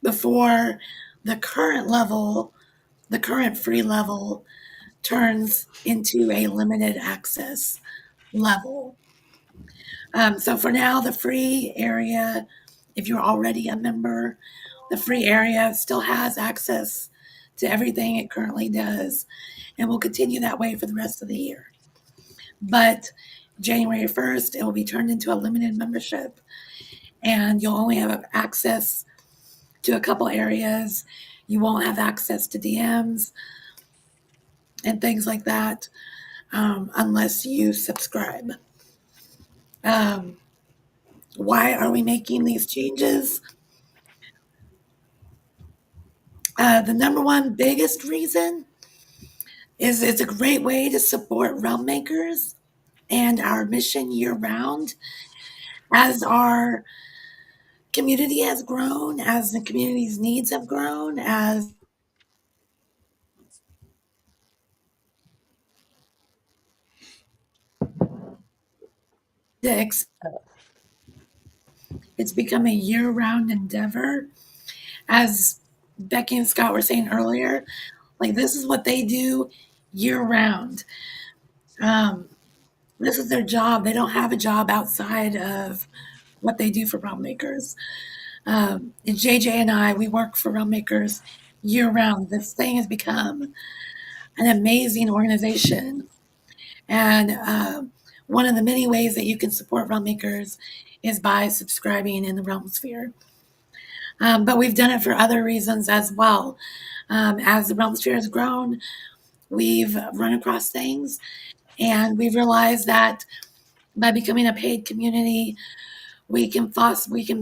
before the current level, the current free level, turns into a limited access level. So for now, the free area, if you're already a member, the free area still has access to everything it currently does and will continue that way for the rest of the year. But January 1st, it will be turned into a limited membership, and you'll only have access to a couple areas. You won't have access to DMs and things like that unless you subscribe. Why are we making these changes? The number one biggest reason is it's a great way to support Realm Makers and our mission year round. As our community has grown, as the community's needs have grown, as it's become a year-round endeavor. As Becky and Scott were saying earlier, like this is what they do year-round. This is their job. They don't have a job outside of what they do for Realm Makers. And JJ and I, we work for Realm Makers year-round. This thing has become an amazing organization. And one of the many ways that you can support Realm Makers is by subscribing in the Realm Sphere. But we've done it for other reasons as well. As the Realm Sphere has grown, we've run across things, and we've realized that by becoming a paid community, we can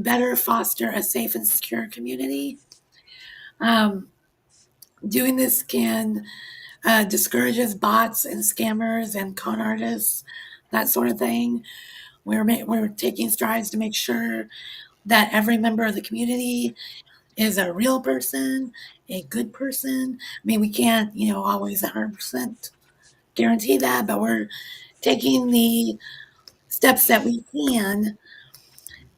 better foster a safe and secure community. Doing this can discourages bots and scammers and con artists, that sort of thing. We're taking strides to make sure that every member of the community is a real person, a good person. I mean, we can't, always 100% guarantee that, but we're taking the steps that we can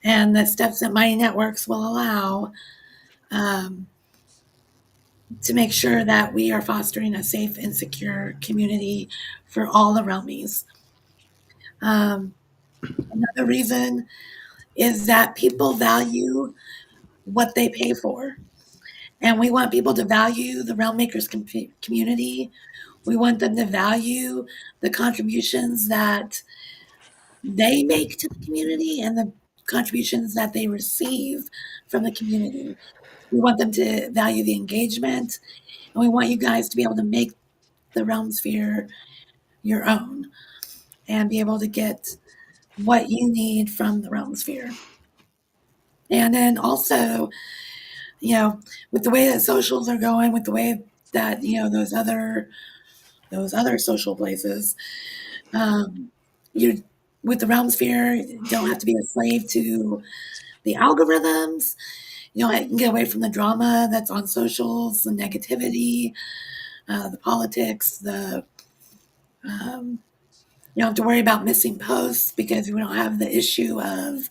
and the steps that Mighty Networks will allow to make sure that we are fostering a safe and secure community for all the Realmies. Another reason is that people value what they pay for. And we want people to value the Realm Makers community. We want them to value the contributions that they make to the community and the contributions that they receive from the community. We want them to value the engagement, and we want you guys to be able to make the Realm Sphere your own and be able to get what you need from the Realm Sphere. And then also, with the way that socials are going, with the way that, those other social places, with the Realm Sphere, you don't have to be a slave to the algorithms. You can get away from the drama that's on socials, the negativity, the politics, you don't have to worry about missing posts because we don't have the issue of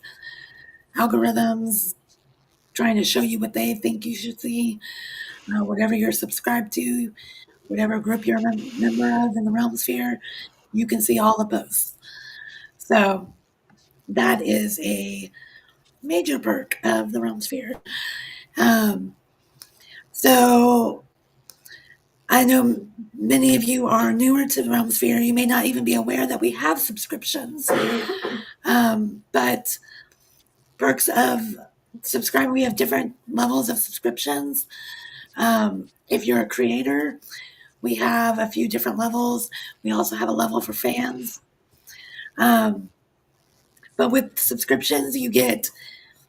algorithms trying to show you what they think you should see. Whatever you're subscribed to, whatever group you're a member of in the Realm Sphere, you can see all the posts. So that is a major perk of the Realm Sphere. So I know many of you are newer to the Realm Sphere. You may not even be aware that we have subscriptions. But perks of subscribing, we have different levels of subscriptions. If you're a creator, we have a few different levels. We also have a level for fans. But with subscriptions, you get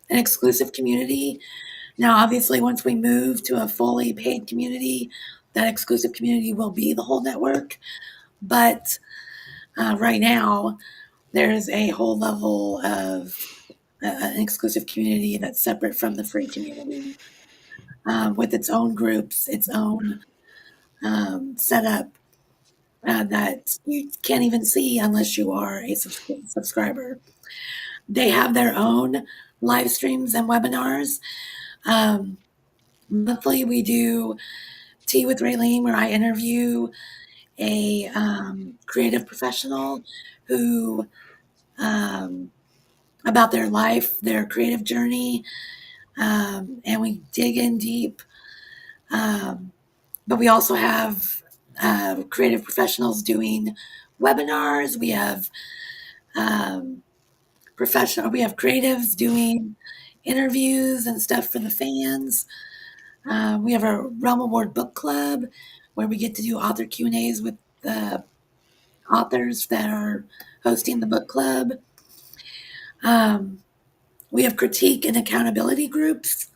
an exclusive community. Now, obviously, once we move to a fully paid community, that exclusive community will be the whole network. But right now, there's a whole level of an exclusive community that's separate from the free community, with its own groups, its own setup that you can't even see unless you are a subscriber. They have their own live streams and webinars. Monthly, we do Tea with Raylene, where I interview a creative professional who about their life, their creative journey, and we dig in deep. But we also have creative professionals doing webinars. We have we have creatives doing interviews and stuff for the fans. We have a Realm Award book club where we get to do author Q&As with the authors that are hosting the book club. We have critique and accountability groups.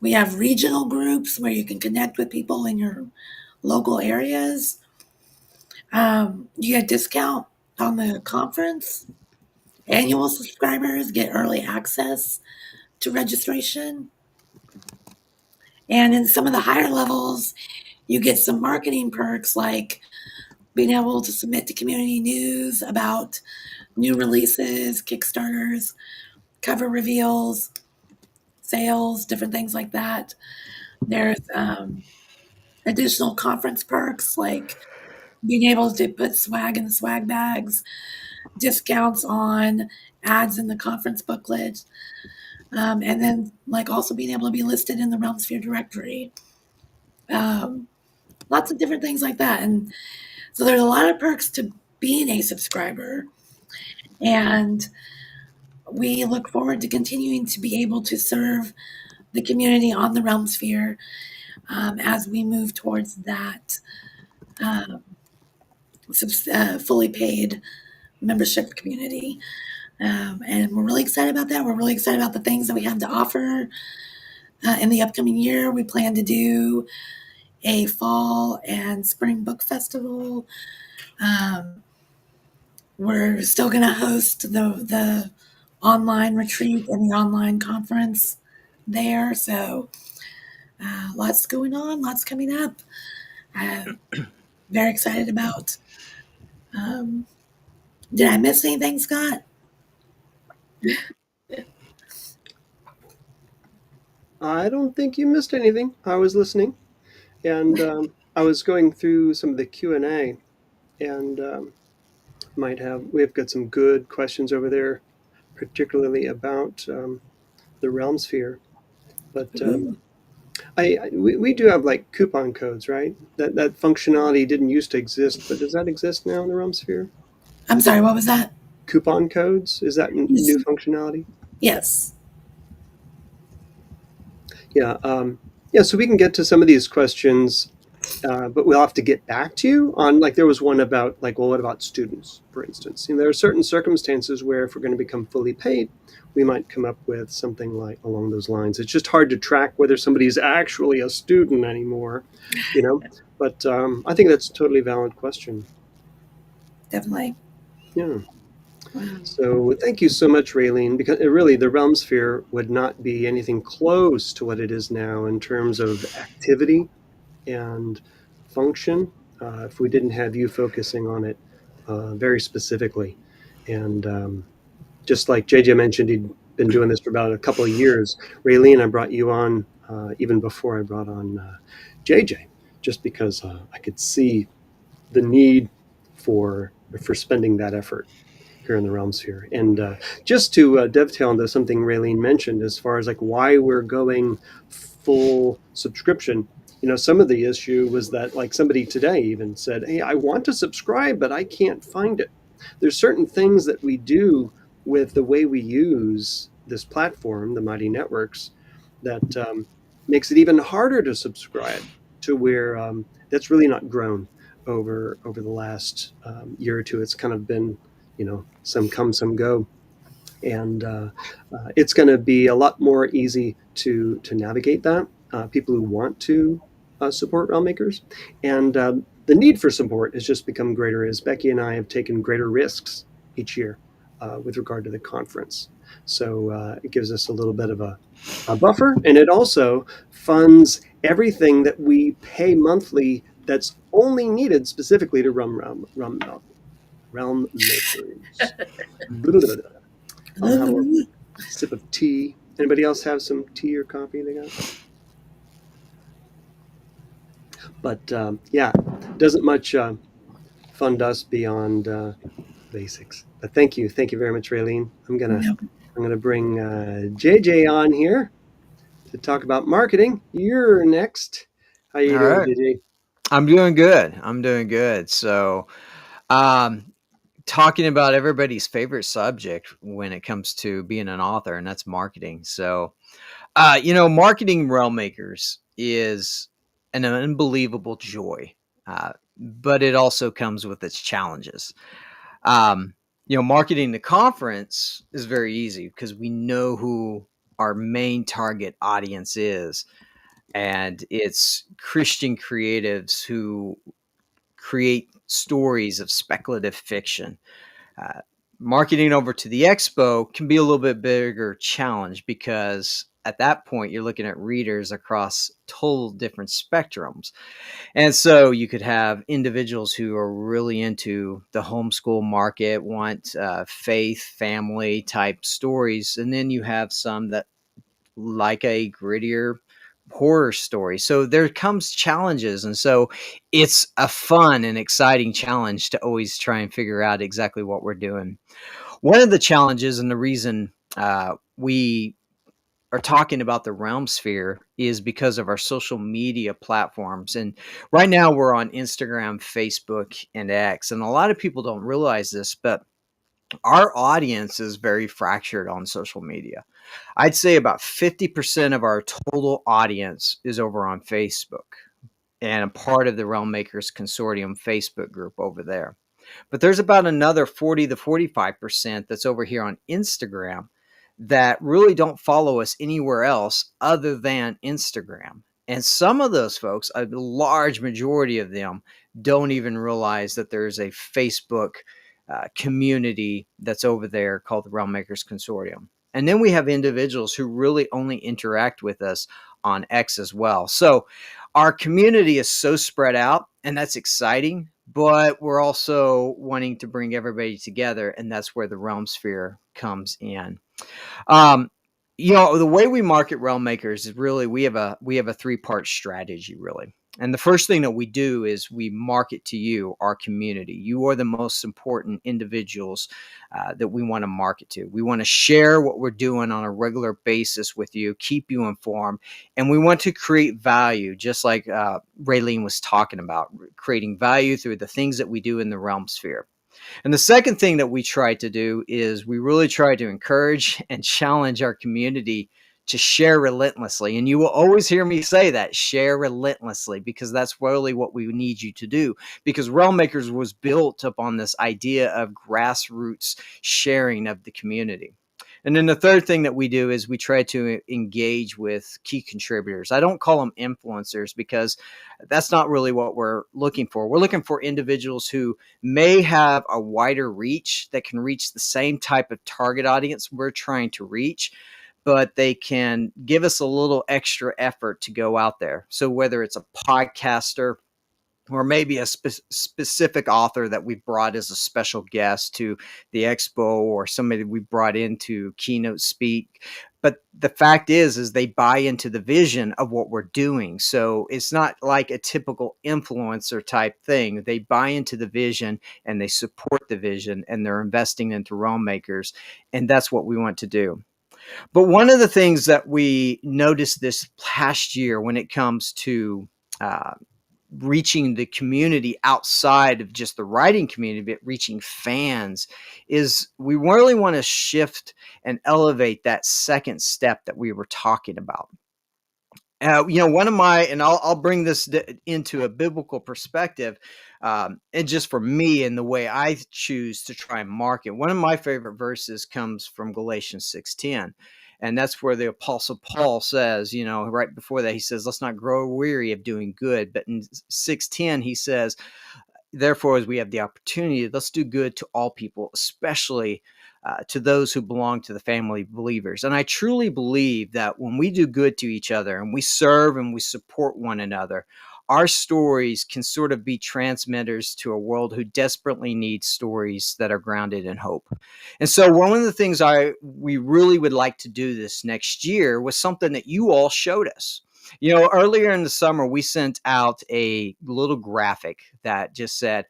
We have regional groups where you can connect with people in your local areas. You get a discount on the conference. Annual subscribers get early access to registration. And in some of the higher levels, you get some marketing perks like being able to submit to community news about new releases, Kickstarters, cover reveals, sales, different things like that. There's additional conference perks like being able to put swag in the swag bags, discounts on ads in the conference booklet, and then like also being able to be listed in the Realm Sphere directory. Lots of different things like that. And so there's a lot of perks to being a subscriber. And we look forward to continuing to be able to serve the community on the Realm Sphere as we move towards that fully paid membership community. And we're really excited about that. We're really excited about the things that we have to offer in the upcoming year. We plan to do a fall and spring book festival. We're still going to host the online retreat and the online conference there. So lots going on, lots coming up. Very excited about. Did I miss anything, Scott? I don't think you missed anything. I was listening, and I was going through some of the Q&A, and we've got some good questions over there, particularly about the Realm Sphere. But we do have like coupon codes, right? That functionality didn't used to exist, but does that exist now in the Realm Sphere? I'm sorry, what was that? Coupon codes, is that new functionality? Yes. Yeah. So we can get to some of these questions, but we'll have to get back to you on, like, there was one about, like, well, what about students, for instance? There are certain circumstances where if we're going to become fully paid, we might come up with something like along those lines. It's just hard to track whether somebody's actually a student anymore, but I think that's a totally valid question. Definitely. Yeah. So thank you so much, Raylene, because really the Realm Sphere would not be anything close to what it is now in terms of activity and function if we didn't have you focusing on it very specifically. And just like JJ mentioned, he'd been doing this for about a couple of years. Raylene, I brought you on even before I brought on JJ, just because I could see the need for spending that effort here in the Realm Sphere. And just to dovetail into something Raylene mentioned as far as like why we're going full subscription, some of the issue was that, like, somebody today even said, hey, I want to subscribe, but I can't find it. There's certain things that we do with the way we use this platform, the Mighty Networks, that makes it even harder to subscribe, to where that's really not grown over the last year or two. It's kind of been, some come, some go. And it's going to be a lot more easy to navigate that. People who want to support Realm Makers, and the need for support has just become greater as Becky and I have taken greater risks each year with regard to the conference. So it gives us a little bit of a buffer, and it also funds everything that we pay monthly that's only needed specifically to run Realm Makers. I'll have a sip of tea. Anybody else have some tea or coffee they got? But yeah, doesn't much fund us beyond basics. But thank you very much, Raylene. I'm gonna bring JJ on here to talk about marketing. You're next. How you All doing, right. JJ? I'm doing good. So, talking about everybody's favorite subject when it comes to being an author, and that's marketing. So, marketing Realm Makers is an unbelievable joy, but it also comes with its challenges. Marketing the conference is very easy because we know who our main target audience is, and it's Christian creatives who create stories of speculative fiction. Uh, Marketing over to the expo can be a little bit bigger challenge because at that point you're looking at readers across total different spectrums. And so you could have individuals who are really into the homeschool market, want faith, family type stories. And then you have some that like a grittier horror story. So there comes challenges. And so it's a fun and exciting challenge to always try and figure out exactly what we're doing. One of the challenges, and the reason we are talking about the Realm Sphere, is because of our social media platforms. And right now we're on Instagram, Facebook, and X. And a lot of people don't realize this, but our audience is very fractured on social media. I'd say about 50% of our total audience is over on Facebook and a part of the Realm Makers Consortium Facebook group over there. But there's about another 40 to 45% that's over here on Instagram that really don't follow us anywhere else other than Instagram. And some of those folks, a large majority of them, don't even realize that there's a Facebook community that's over there called the Realm Makers Consortium. And then we have individuals who really only interact with us on X as well. So our community is so spread out, and that's exciting, but we're also wanting to bring everybody together, and that's where the Realm Sphere comes in. The way we market Realm Makers is really we have a 3-part strategy, really. And the first thing that we do is we market to you, our community. You are the most important individuals that we want to market to. We want to share what we're doing on a regular basis with you, keep you informed, and we want to create value, just like Raylene was talking about, creating value through the things that we do in the Realm Sphere. And the second thing that we try to do is we really try to encourage and challenge our community to share relentlessly. And you will always hear me say that, share relentlessly, because that's really what we need you to do. Because Realm Makers was built upon this idea of grassroots sharing of the community. And then the third thing that we do is we try to engage with key contributors. I don't call them influencers because that's not really what we're looking for. We're looking for individuals who may have a wider reach, that can reach the same type of target audience we're trying to reach, but they can give us a little extra effort to go out there. So whether it's a podcaster, or maybe a specific author that we brought as a special guest to the expo, or somebody we brought in to keynote speak. But the fact is they buy into the vision of what we're doing. So it's not like a typical influencer type thing. They buy into the vision and they support the vision, and they're investing into Realm Makers. And that's what we want to do. But one of the things that we noticed this past year when it comes to reaching the community outside of just the writing community, but reaching fans, is we really want to shift and elevate that second step that we were talking about. One of my, and I'll bring this into a biblical perspective, and just for me and the way I choose to try and market. One of my favorite verses comes from Galatians 6:10. And that's where the Apostle Paul says, right before that, he says, let's not grow weary of doing good. But in 6:10, he says, therefore, as we have the opportunity, let's do good to all people, especially to those who belong to the family of believers. And I truly believe that when we do good to each other and we serve and we support one another, our stories can sort of be transmitters to a world who desperately needs stories that are grounded in hope. And so one of the things we really would like to do this next year was something that you all showed us. Earlier in the summer, we sent out a little graphic that just said,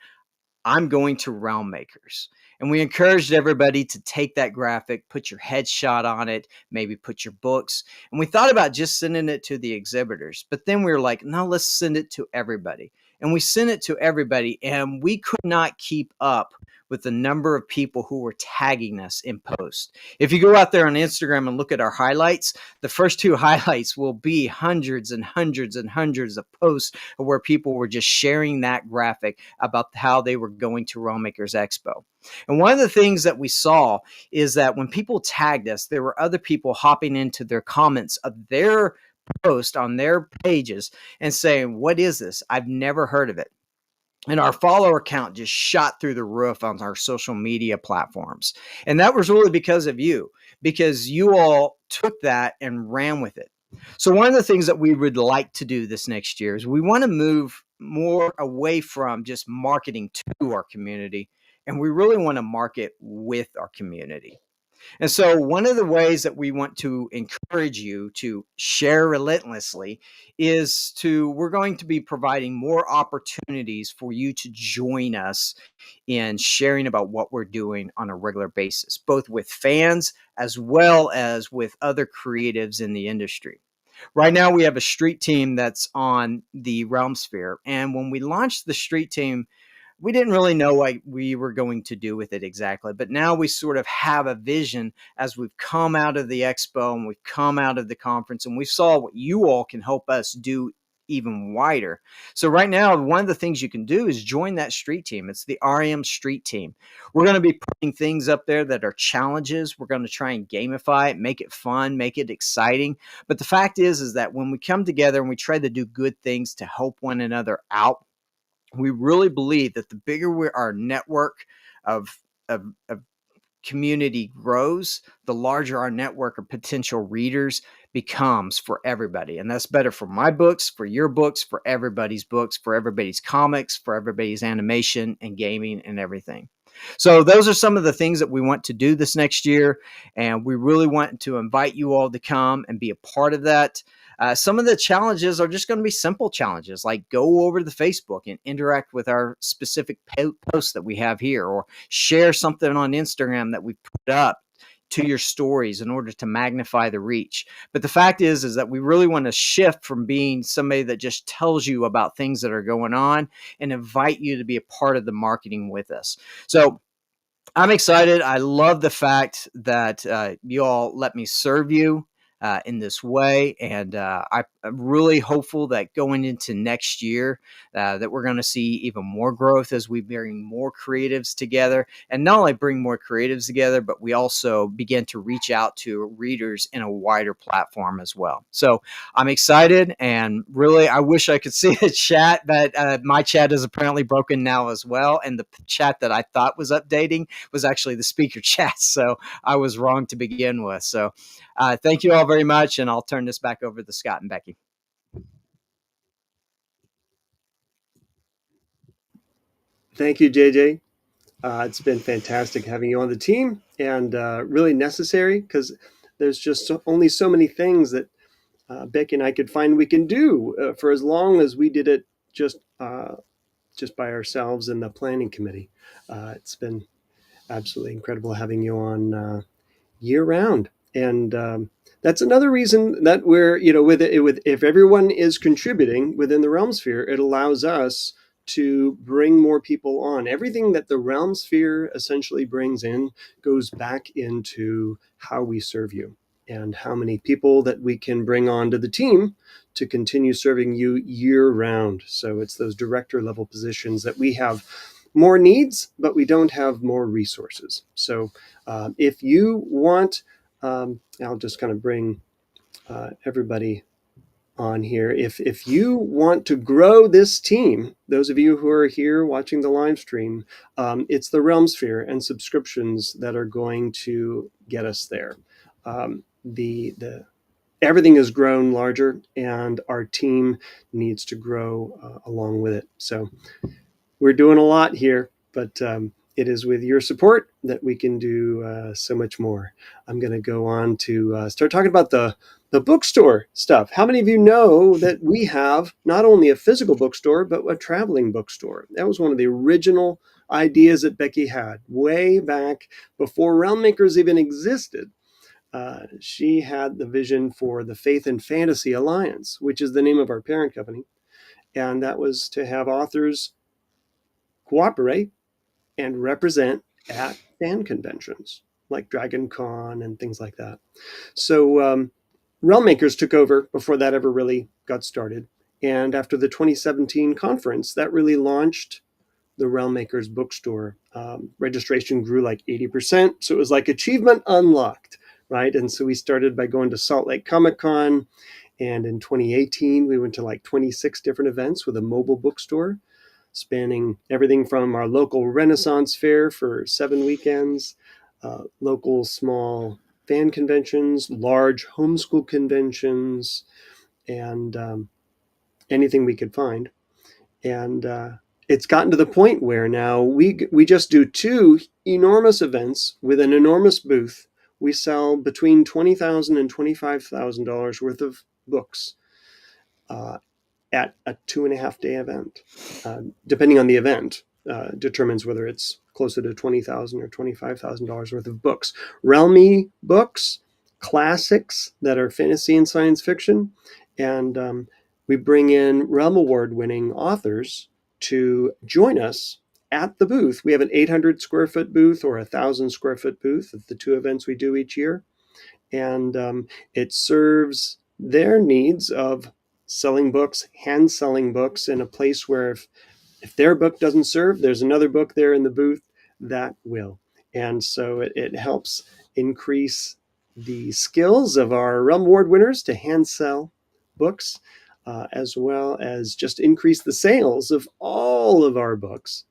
I'm going to Realm Makers. And we encouraged everybody to take that graphic, put your headshot on it, maybe put your books. And we thought about just sending it to the exhibitors. But then we were like, no, let's send it to everybody. And we sent it to everybody. And we could not keep up with the number of people who were tagging us in posts. If you go out there on Instagram and look at our highlights, the first two highlights will be hundreds and hundreds and hundreds of posts where people were just sharing that graphic about how they were going to Realm Makers Expo. And one of the things that we saw is that when people tagged us, there were other people hopping into their comments of their post on their pages and saying, what is this? I've never heard of it. And our follower count just shot through the roof on our social media platforms. And that was really because of you, because you all took that and ran with it. So one of the things that we would like to do this next year is we want to move more away from just marketing to our community, and we really want to market with our community. And so one of the ways that we want to encourage you to share relentlessly is we're going to be providing more opportunities for you to join us in sharing about what we're doing on a regular basis, both with fans as well as with other creatives in the industry. Right now, we have a street team that's on the Realm Sphere. And when we launched the street team, we didn't really know what we were going to do with it exactly. But now we sort of have a vision as we've come out of the expo and we've come out of the conference and we saw what you all can help us do even wider. So right now, one of the things you can do is join that street team. It's the REM street team. We're going to be putting things up there that are challenges. We're going to try and gamify it, make it fun, make it exciting. But the fact is that when we come together and we try to do good things to help one another out, we really believe that the bigger our network of community grows, the larger our network of potential readers becomes for everybody. And that's better for my books, for your books, for everybody's comics, for everybody's animation and gaming and everything. So those are some of the things that we want to do this next year. And we really want to invite you all to come and be a part of that. Some of the challenges are just going to be simple challenges, like go over to the Facebook and interact with our specific posts that we have here, or share something on Instagram that we put up to your stories in order to magnify the reach. But the fact is that we really want to shift from being somebody that just tells you about things that are going on and invite you to be a part of the marketing with us. So I'm excited. I love the fact that you all let me serve you in this way. And I'm really hopeful that going into next year that we're going to see even more growth as we bring more creatives together, and not only bring more creatives together, but we also begin to reach out to readers in a wider platform as well. So I'm excited, and really, I wish I could see the chat, but my chat is apparently broken now as well. And the chat that I thought was updating was actually the speaker chat. So I was wrong to begin with. So thank you all very much, and I'll turn this back over to Scott and Becky. Thank you, JJ. It's been fantastic having you on the team, and really necessary, because there's just only so many things that Becky and I could find we can do for as long as we did it just by ourselves in the planning committee. It's been absolutely incredible having you on year round. And that's another reason that we're, with if everyone is contributing within the Realm Sphere, it allows us to bring more people on. Everything that the Realm Sphere essentially brings in goes back into how we serve you and how many people that we can bring onto the team to continue serving you year round. So it's those director level positions that we have more needs, but we don't have more resources. So if you want, I'll just kind of bring everybody on here. If you want to grow this team, those of you who are here watching the live stream, it's the Realm Sphere and subscriptions that are going to get us there. The everything has grown larger, and our team needs to grow along with it. So we're doing a lot here, but it is with your support that we can do so much more. I'm going to go on to start talking about the bookstore stuff. How many of you know that we have not only a physical bookstore, but a traveling bookstore? That was one of the original ideas that Becky had way back before Realm Makers even existed. She had the vision for the Faith and Fantasy Alliance, which is the name of our parent company. And that was to have authors cooperate and represent at fan conventions like Dragon Con and things like that. So Realm Makers took over before that ever really got started. And after the 2017 conference, that really launched the Realm Makers bookstore. Registration grew like 80%. So it was like achievement unlocked, right? And so we started by going to Salt Lake Comic Con. And in 2018, we went to like 26 different events with a mobile bookstore, spanning everything from our local Renaissance fair for 7 weekends, local small fan conventions, large homeschool conventions, and anything we could find. And it's gotten to the point where now we just do 2 enormous events with an enormous booth. We sell between $20,000 and $25,000 worth of books at a 2.5-day event. Depending on the event, determines whether it's closer to $20,000 or $25,000 worth of books. Realmy books, classics that are fantasy and science fiction, and we bring in Realm Award-winning authors to join us at the booth. We have an 800 square foot booth or a 1,000 square foot booth at the 2 events we do each year, and it serves their needs of selling books, hand selling books in a place where if their book doesn't serve, there's another book there in the booth that will. And so it helps increase the skills of our Realm Award winners to hand sell books, as well as just increase the sales of all of our books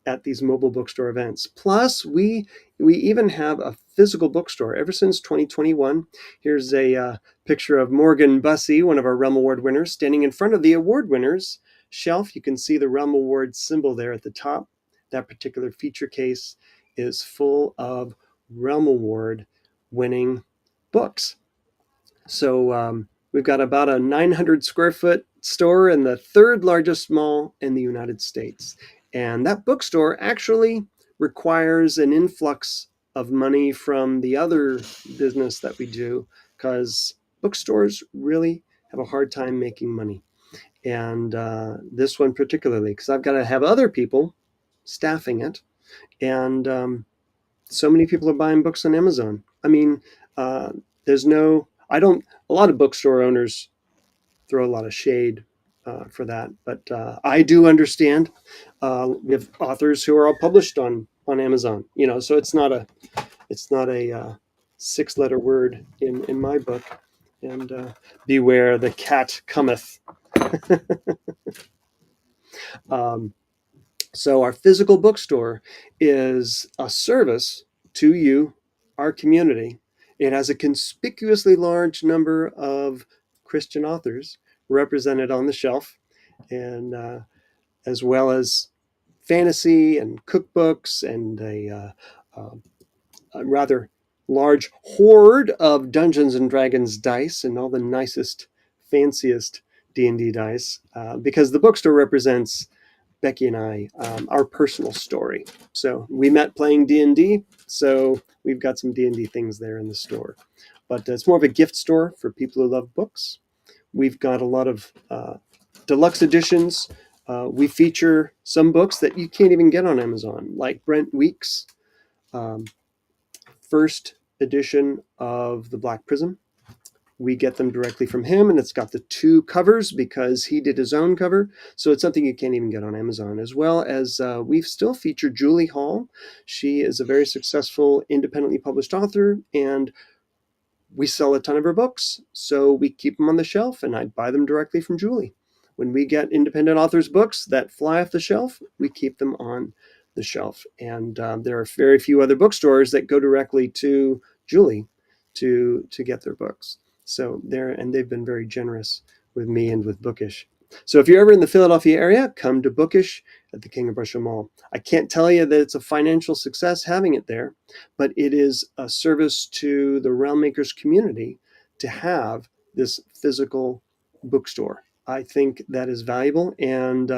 at these mobile bookstore events. Plus, we even have a physical bookstore ever since 2021. Here's a picture of Morgan Bussey, one of our Realm Award winners, standing in front of the award winners shelf. You can see the Realm Award symbol there at the top. That particular feature case is full of Realm Award winning books. So we've got about a 900 square foot store in the 3rd largest mall in the United States. And that bookstore actually requires an influx of money from the other business that we do, because bookstores really have a hard time making money. And this one particularly, because I've got to have other people staffing it. And so many people are buying books on Amazon. I mean, a lot of bookstore owners throw a lot of shade for that, but I do understand. We have authors who are all published on Amazon, so it's not a 6-letter word in my book. And beware the cat cometh. So our physical bookstore is a service to you, our community. It has a conspicuously large number of Christian authors represented on the shelf, and as well as fantasy and cookbooks and a rather large hoard of Dungeons and Dragons dice and all the nicest, fanciest D&D dice, because the bookstore represents Becky and I, our personal story. So we met playing D&D, so we've got some D&D things there in the store. But it's more of a gift store for people who love books. We've got a lot of deluxe editions. We feature some books that you can't even get on Amazon, like Brent Weeks' first edition of The Black Prism. We get them directly from him, and it's got the 2 covers because he did his own cover. So it's something you can't even get on Amazon. As well as we've still featured Julie Hall. She is a very successful independently published author, and we sell a ton of her books. So we keep them on the shelf, and I buy them directly from Julie. When we get independent authors' books that fly off the shelf, we keep them on the shelf. And there are very few other bookstores that go directly to Julie to get their books. So they've been very generous with me and with Bookish. So if you're ever in the Philadelphia area, come to Bookish at the King of Prussia Mall. I can't tell you that it's a financial success having it there, but it is a service to the Realm Makers community to have this physical bookstore. I think that is valuable, and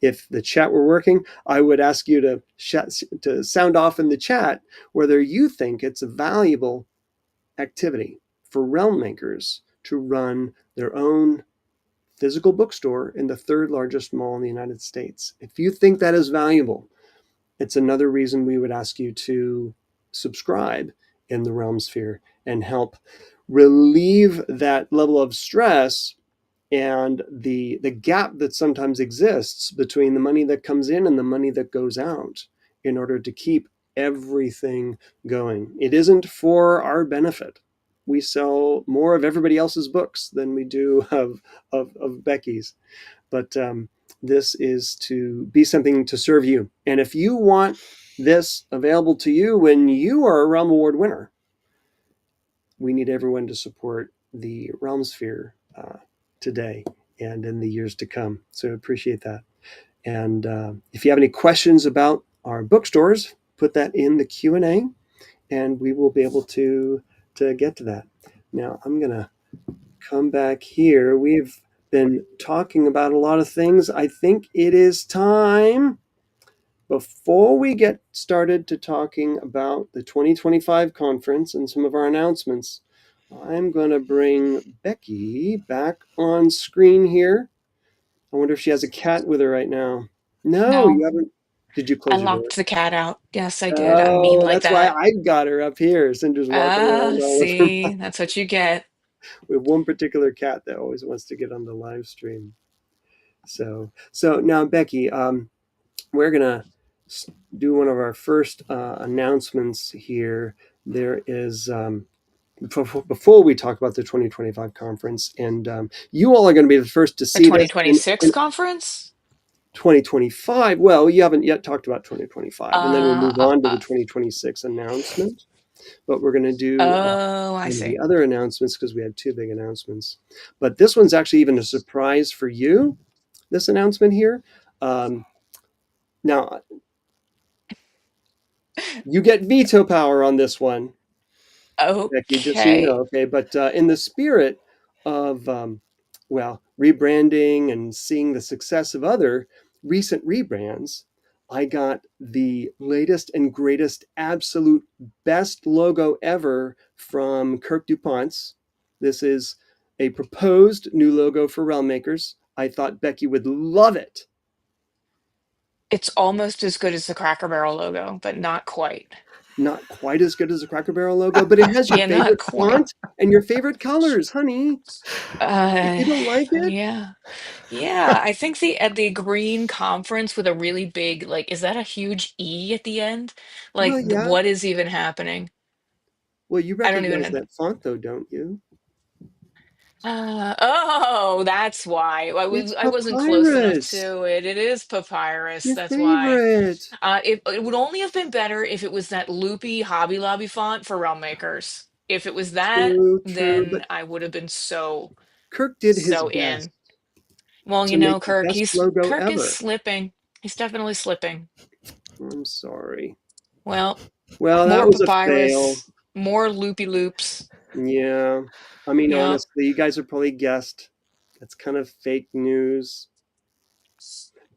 if the chat were working, I would ask you to sound off in the chat whether you think it's a valuable activity for Realm Makers to run their own physical bookstore in the 3rd largest mall in the United States. If you think that is valuable, it's another reason we would ask you to subscribe in the Realm Sphere and help relieve that level of stress and the gap that sometimes exists between the money that comes in and the money that goes out in order to keep everything going. It isn't for our benefit. We sell more of everybody else's books than we do of Becky's. But this is to be something to serve you. And if you want this available to you when you are a Realm Award winner, we need everyone to support the Realm Sphere today and in the years to come. So I appreciate that. And if you have any questions about our bookstores, put that in the Q&A, and we will be able to get to that. Now I'm going to come back here. We've been talking about a lot of things. I think it is time, before we get started to talking about the 2025 conference and some of our announcements, I'm going to bring Becky back on screen here. I wonder if she has a cat with her right now. No, you No, haven't. Did you I close your door? locked the cat out. Yes, I did. I'm mean Oh, like that's why that. I got her up here. Cinder's walking around all with her. See, that's what you get. We have one particular cat that always wants to get on the live stream. So now, Becky, we're gonna do one of our first announcements here. There is before we talk about the 2025 conference, and you all are going to be the first to The see this 2026 in conference? 2025. Well, you haven't yet talked about 2025, and then we'll Uh, move uh, on to the uh. 2026 announcement. But we're going to do Oh, I one of the see. other announcements because we have 2 big announcements. But this one's actually even a surprise for you, this announcement here. Now, you get veto power on this one, Becky, just so you know, Okay. okay? But in the spirit of, rebranding and seeing the success of other recent rebrands, I got the latest and greatest, absolute best logo ever from Kirk DuPont's. This is a proposed new logo for Realm Makers. I thought Becky would love it. It's almost as good as the Cracker Barrel logo, but not quite. Not quite as good as the Cracker Barrel logo, but it has your Yeah, not favorite quite. font and your favorite colors, honey. You don't like it? Yeah. Yeah, I think the green conference with a really big, like, is that a huge E at the end? Like, Well, yeah. what is even happening? Well, you I don't even recognize know. that font, though, don't you? Oh, that's why. It's I wasn't close enough Papyrus, to it. It is Papyrus. your That's why. favorite. It would only have been better if it was that loopy Hobby Lobby font for Realm Makers. If it was that, True, true. then But I would have been Kirk did his so best in. Well, to make the Kirk, best logo Kirk is ever. slipping. He's definitely slipping. I'm sorry. Well, Well, that more was a fail. papyrus, more loopy loops. Yeah. I mean, Yep. honestly, you guys have probably guessed. That's kind of fake news.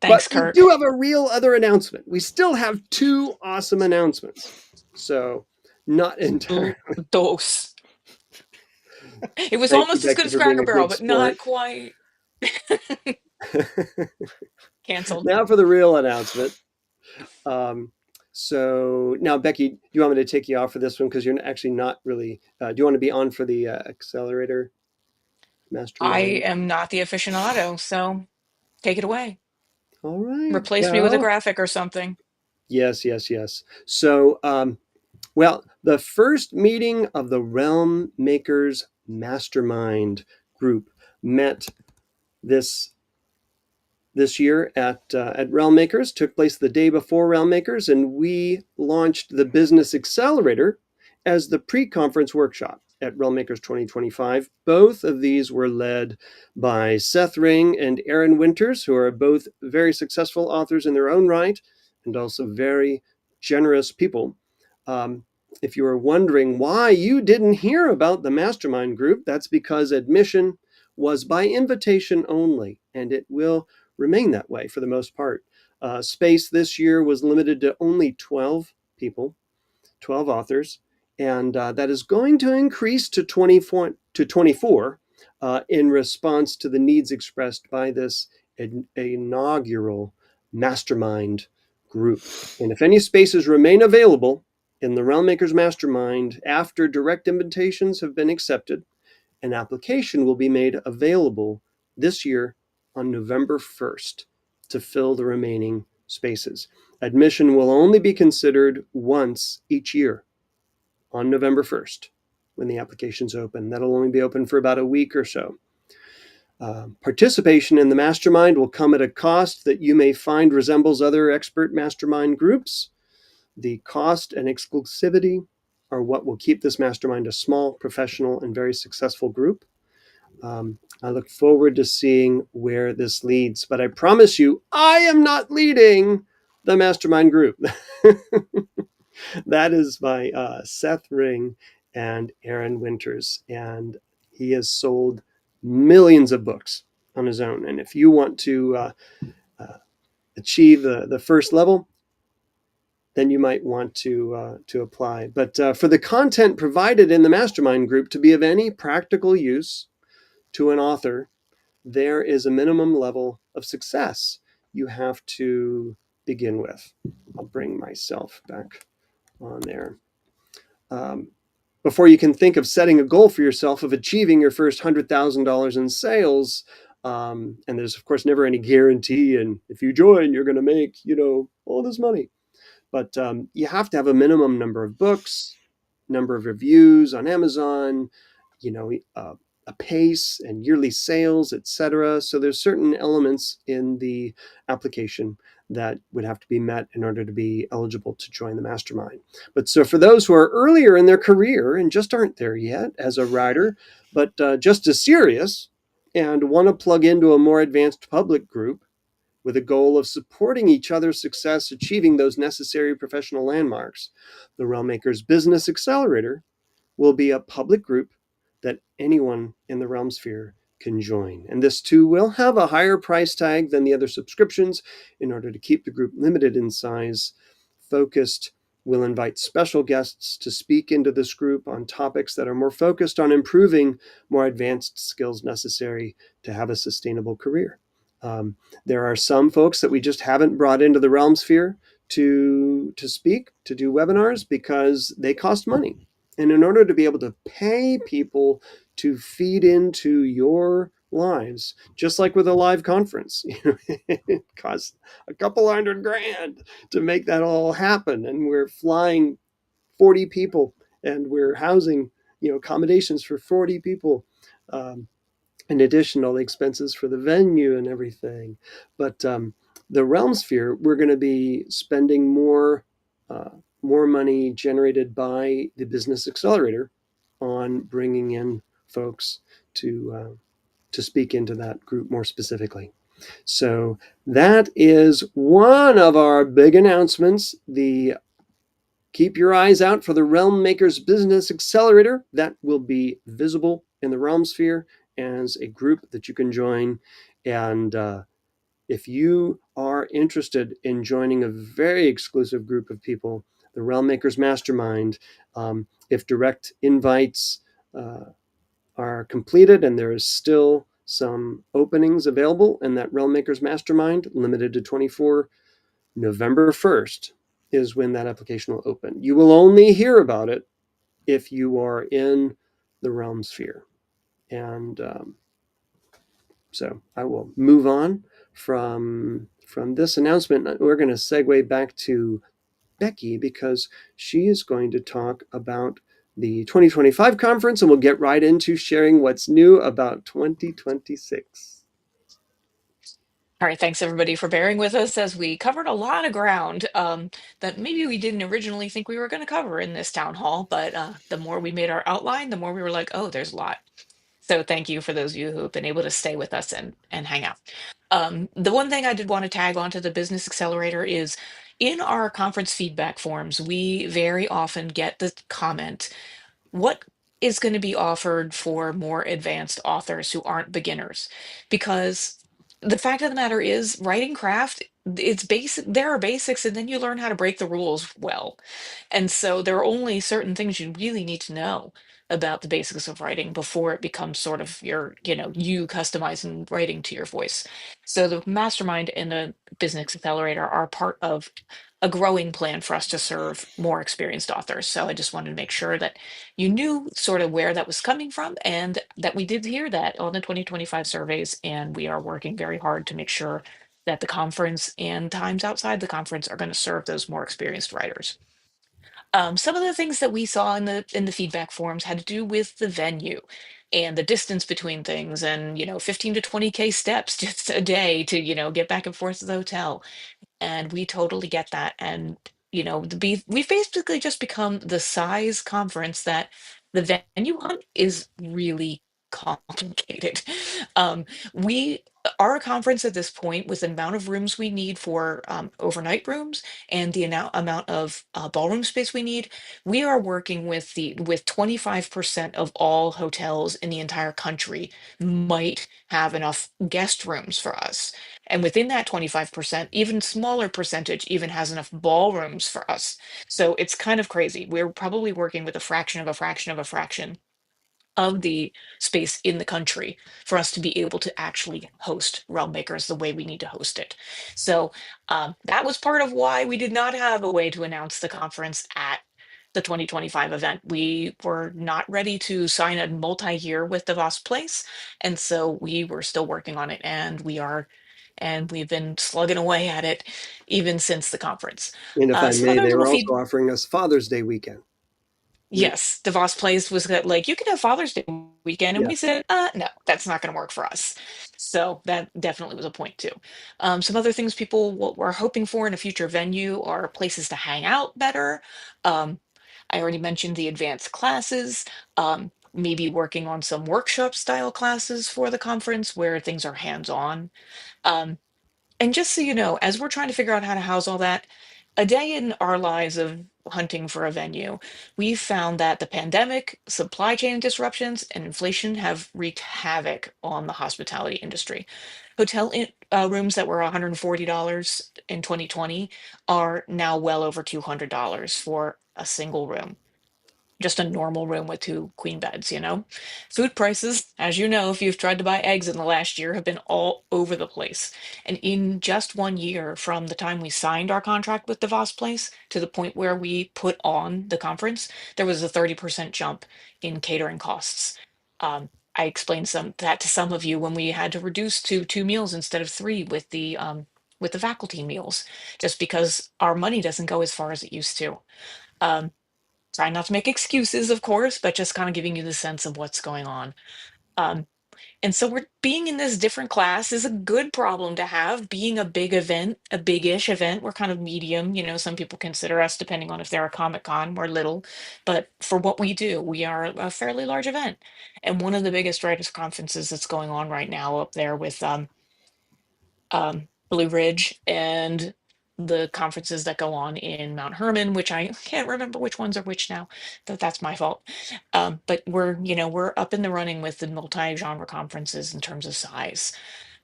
Thanks, But we Kurt. do have a real other announcement. We still have 2 awesome announcements. So not entirely. Dose. It was Thank you, almost as good Becky, as for being Cracker a Barrel, good but sport. not quite. Canceled. Now for the real announcement. So now, Becky, do you want me to take you off for this one? Because you're actually not really. Do you want to be on for the accelerator I mastermind? am not the aficionado, so take it away. All right. Replace me with a graphic or something. Yes. So, well, the first meeting of the Realm Makers Mastermind group met this year at Realm Makers. Took place the day before Realm Makers, and we launched the Business Accelerator as the pre-conference workshop at Realm Makers 2025. Both of these were led by Seth Ring and Aaron Winters, who are both very successful authors in their own right and also very generous people. If you are wondering why you didn't hear about the mastermind group, that's because admission was by invitation only, and it will remain that way for the most part. Space this year was limited to only 12 people, 12 authors, and that is going to increase to 24 in response to the needs expressed by this inaugural mastermind group. And if any spaces remain available in the Realm Makers Mastermind after direct invitations have been accepted, an application will be made available this year on November 1st to fill the remaining spaces. Admission will only be considered once each year on November 1st when the application's open. That'll only be open for about a week or so. Participation in the mastermind will come at a cost that you may find resembles other expert mastermind groups. The cost and exclusivity are what will keep this mastermind a small, professional, and very successful group. I look forward to seeing where this leads, but I promise you, I am not leading the mastermind group. That is by Seth Ring and Aaron Winters, and he has sold millions of books on his own. And if you want to achieve the first level, then you might want to apply. But for the content provided in the mastermind group to be of any practical use to an author, there is a minimum level of success you have to begin with. I'll bring myself back on there. Before you can think of setting a goal for yourself of achieving your first $100,000 in sales, and there's of course never any guarantee, and if you join, you're going to make, all this money. But you have to have a minimum number of books, number of reviews on Amazon, a pace and yearly sales, etc. So there's certain elements in the application that would have to be met in order to be eligible to join the mastermind. But so for those who are earlier in their career and just aren't there yet as a writer, but just as serious and want to plug into a more advanced public group with a goal of supporting each other's success, achieving those necessary professional landmarks, the Realm Makers Business Accelerator will be a public group that anyone in the Realm Sphere can join. And this too will have a higher price tag than the other subscriptions in order to keep the group limited in size. Focused will invite special guests to speak into this group on topics that are more focused on improving more advanced skills necessary to have a sustainable career. There are some folks that we just haven't brought into the Realm Sphere to speak, to do webinars, because they cost money. And in order to be able to pay people to feed into your lives, just like with a live conference, it costs a couple $100,000 to make that all happen. And we're flying 40 people and we're housing, accommodations for 40 people. In addition, all the expenses for the venue and everything. But the Realm Sphere, we're going to be spending more money generated by the Business Accelerator on bringing in folks to speak into that group more specifically. So that is one of our big announcements. Keep your eyes out for the Realm Makers Business Accelerator. That will be visible in the Realm Sphere as a group that you can join. And if you are interested in joining a very exclusive group of people, the Realm Makers Mastermind, if direct invites are completed and there is still some openings available in that Realm Makers Mastermind, limited to 24, November 1st is when that application will open. You will only hear about it if you are in the Realm Sphere. And so I will move on from this announcement. We're going to segue back to Becky because she is going to talk about the 2025 conference, and we'll get right into sharing what's new about 2026. All right, thanks everybody for bearing with us as we covered a lot of ground that maybe we didn't originally think we were going to cover in this town hall, but the more we made our outline, the more we were like, oh, there's a lot. So thank you for those of you who have been able to stay with us and hang out. The one thing I did want to tag onto the Business Accelerator is in our conference feedback forms, we very often get the comment, what is going to be offered for more advanced authors who aren't beginners? Because the fact of the matter is, writing craft, it's basic. There are basics, and then you learn how to break the rules well. And so there are only certain things you really need to know about the basics of writing before it becomes sort of your, you customizing writing to your voice. So the mastermind and the business accelerator are part of a growing plan for us to serve more experienced authors. So I just wanted to make sure that you knew sort of where that was coming from and that we did hear that on the 2025 surveys. And we are working very hard to make sure that the conference and times outside the conference are going to serve those more experienced writers. Some of the things that we saw in the feedback forums had to do with the venue and the distance between things and 15 to 20K steps just a day to get back and forth to the hotel, and we totally get that. And we've basically just become the size conference that the venue hunt is really complicated. um we our conference at this point, with the amount of rooms we need for overnight rooms and the amount of ballroom space we need, we are working with 25% of all hotels in the entire country might have enough guest rooms for us, and within that 25%, even smaller percentage even has enough ballrooms for us. So it's kind of crazy. We're probably working with a fraction of a fraction of a fraction of the space in the country for us to be able to actually host Realm Makers the way we need to host it. So that was part of why we did not have a way to announce the conference at the 2025 event. We were not ready to sign a multi-year with the Voss Place, and so we were still working on it, and we've been slugging away at it even since the conference. And if I Some may, other they little were feedback. also offering us Father's Day weekend. Yes, DeVos Place was like, you can have Father's Day weekend. And Yeah. we said, no, that's not going to work for us. So that definitely was a point too. Some other things people were hoping for in a future venue are places to hang out better. Um, I already mentioned the advanced classes, maybe working on some workshop style classes for the conference where things are hands-on. Um, and just so you know, as we're trying to figure out how to house all that, a day in our lives of hunting for a venue, we've found that the pandemic, supply chain disruptions, and inflation have wreaked havoc on the hospitality industry. Rooms that were $140 in 2020 are now well over $200 for a single room, just a normal room with two queen beds. Food prices, as you know, if you've tried to buy eggs in the last year, have been all over the place. And in just 1 year from the time we signed our contract with DeVos Place to the point where we put on the conference, there was a 30% jump in catering costs. I explained that to some of you when we had to reduce to 2 meals instead of three with the faculty meals, just because our money doesn't go as far as it used to. Um, Trying not to make excuses, of course, but just kind of giving you the sense of what's going on. Um, and so we're being in this different class is a good problem to have. Being a big event, a big-ish event, we're kind of medium. Some people consider us, depending on if they're a Comic Con, we're little. But for what we do, we are a fairly large event. And one of the biggest writers' conferences that's going on right now up there with Blue Ridge and the conferences that go on in Mount Hermon, which I can't remember which ones are which now. That's my fault. But we're up in the running with the multi-genre conferences in terms of size.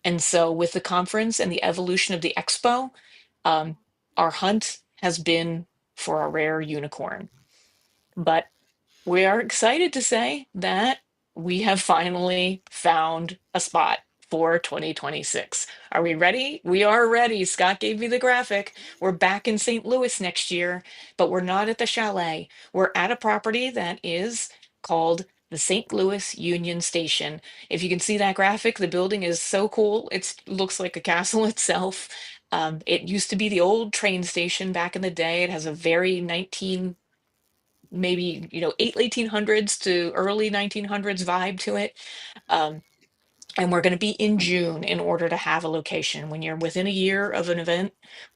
And so with the conference and the evolution of the expo, um, our hunt has been for a rare unicorn. But we are excited to say that we have finally found a spot for 2026. Are we ready? We are ready. Scott gave me the graphic. We're back in St. Louis next year, but we're not at the chalet. We're at a property that is called the St. Louis Union Station. If you can see that graphic, the building is so cool. It looks like a castle itself. It used to be the old train station back in the day. It has a very 19 maybe 1800s to early 1900s vibe to it. um, and we're going to be in June in order to have a location. When you're within a year of an event,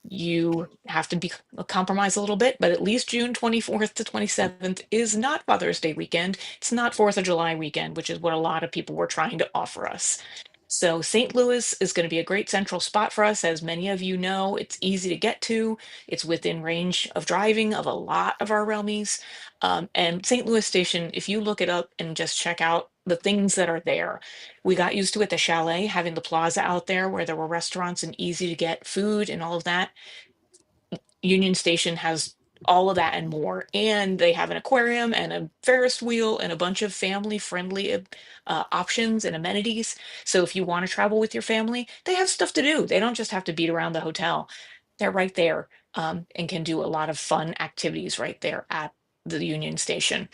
you have to be compromise a little bit, but at least June 24th to 27th is not Father's Day weekend. It's not 4th of July weekend, which is what a lot of people were trying to offer us. So St. Louis is going to be a great central spot for us. As many of you know, it's easy to get to. It's within range of driving of a lot of our Realmies. And St. Louis Station, if you look it up and just check out the things that are there, we got used to at the chalet, having the plaza out there where there were restaurants and easy to get food and all of that. Union Station has all of that and more. And they have an aquarium and a Ferris wheel and a bunch of family friendly options and amenities. So if you want to travel with your family, they have stuff to do. They don't just have to beat around the hotel, they're right there, and can do a lot of fun activities right there at the Union Station.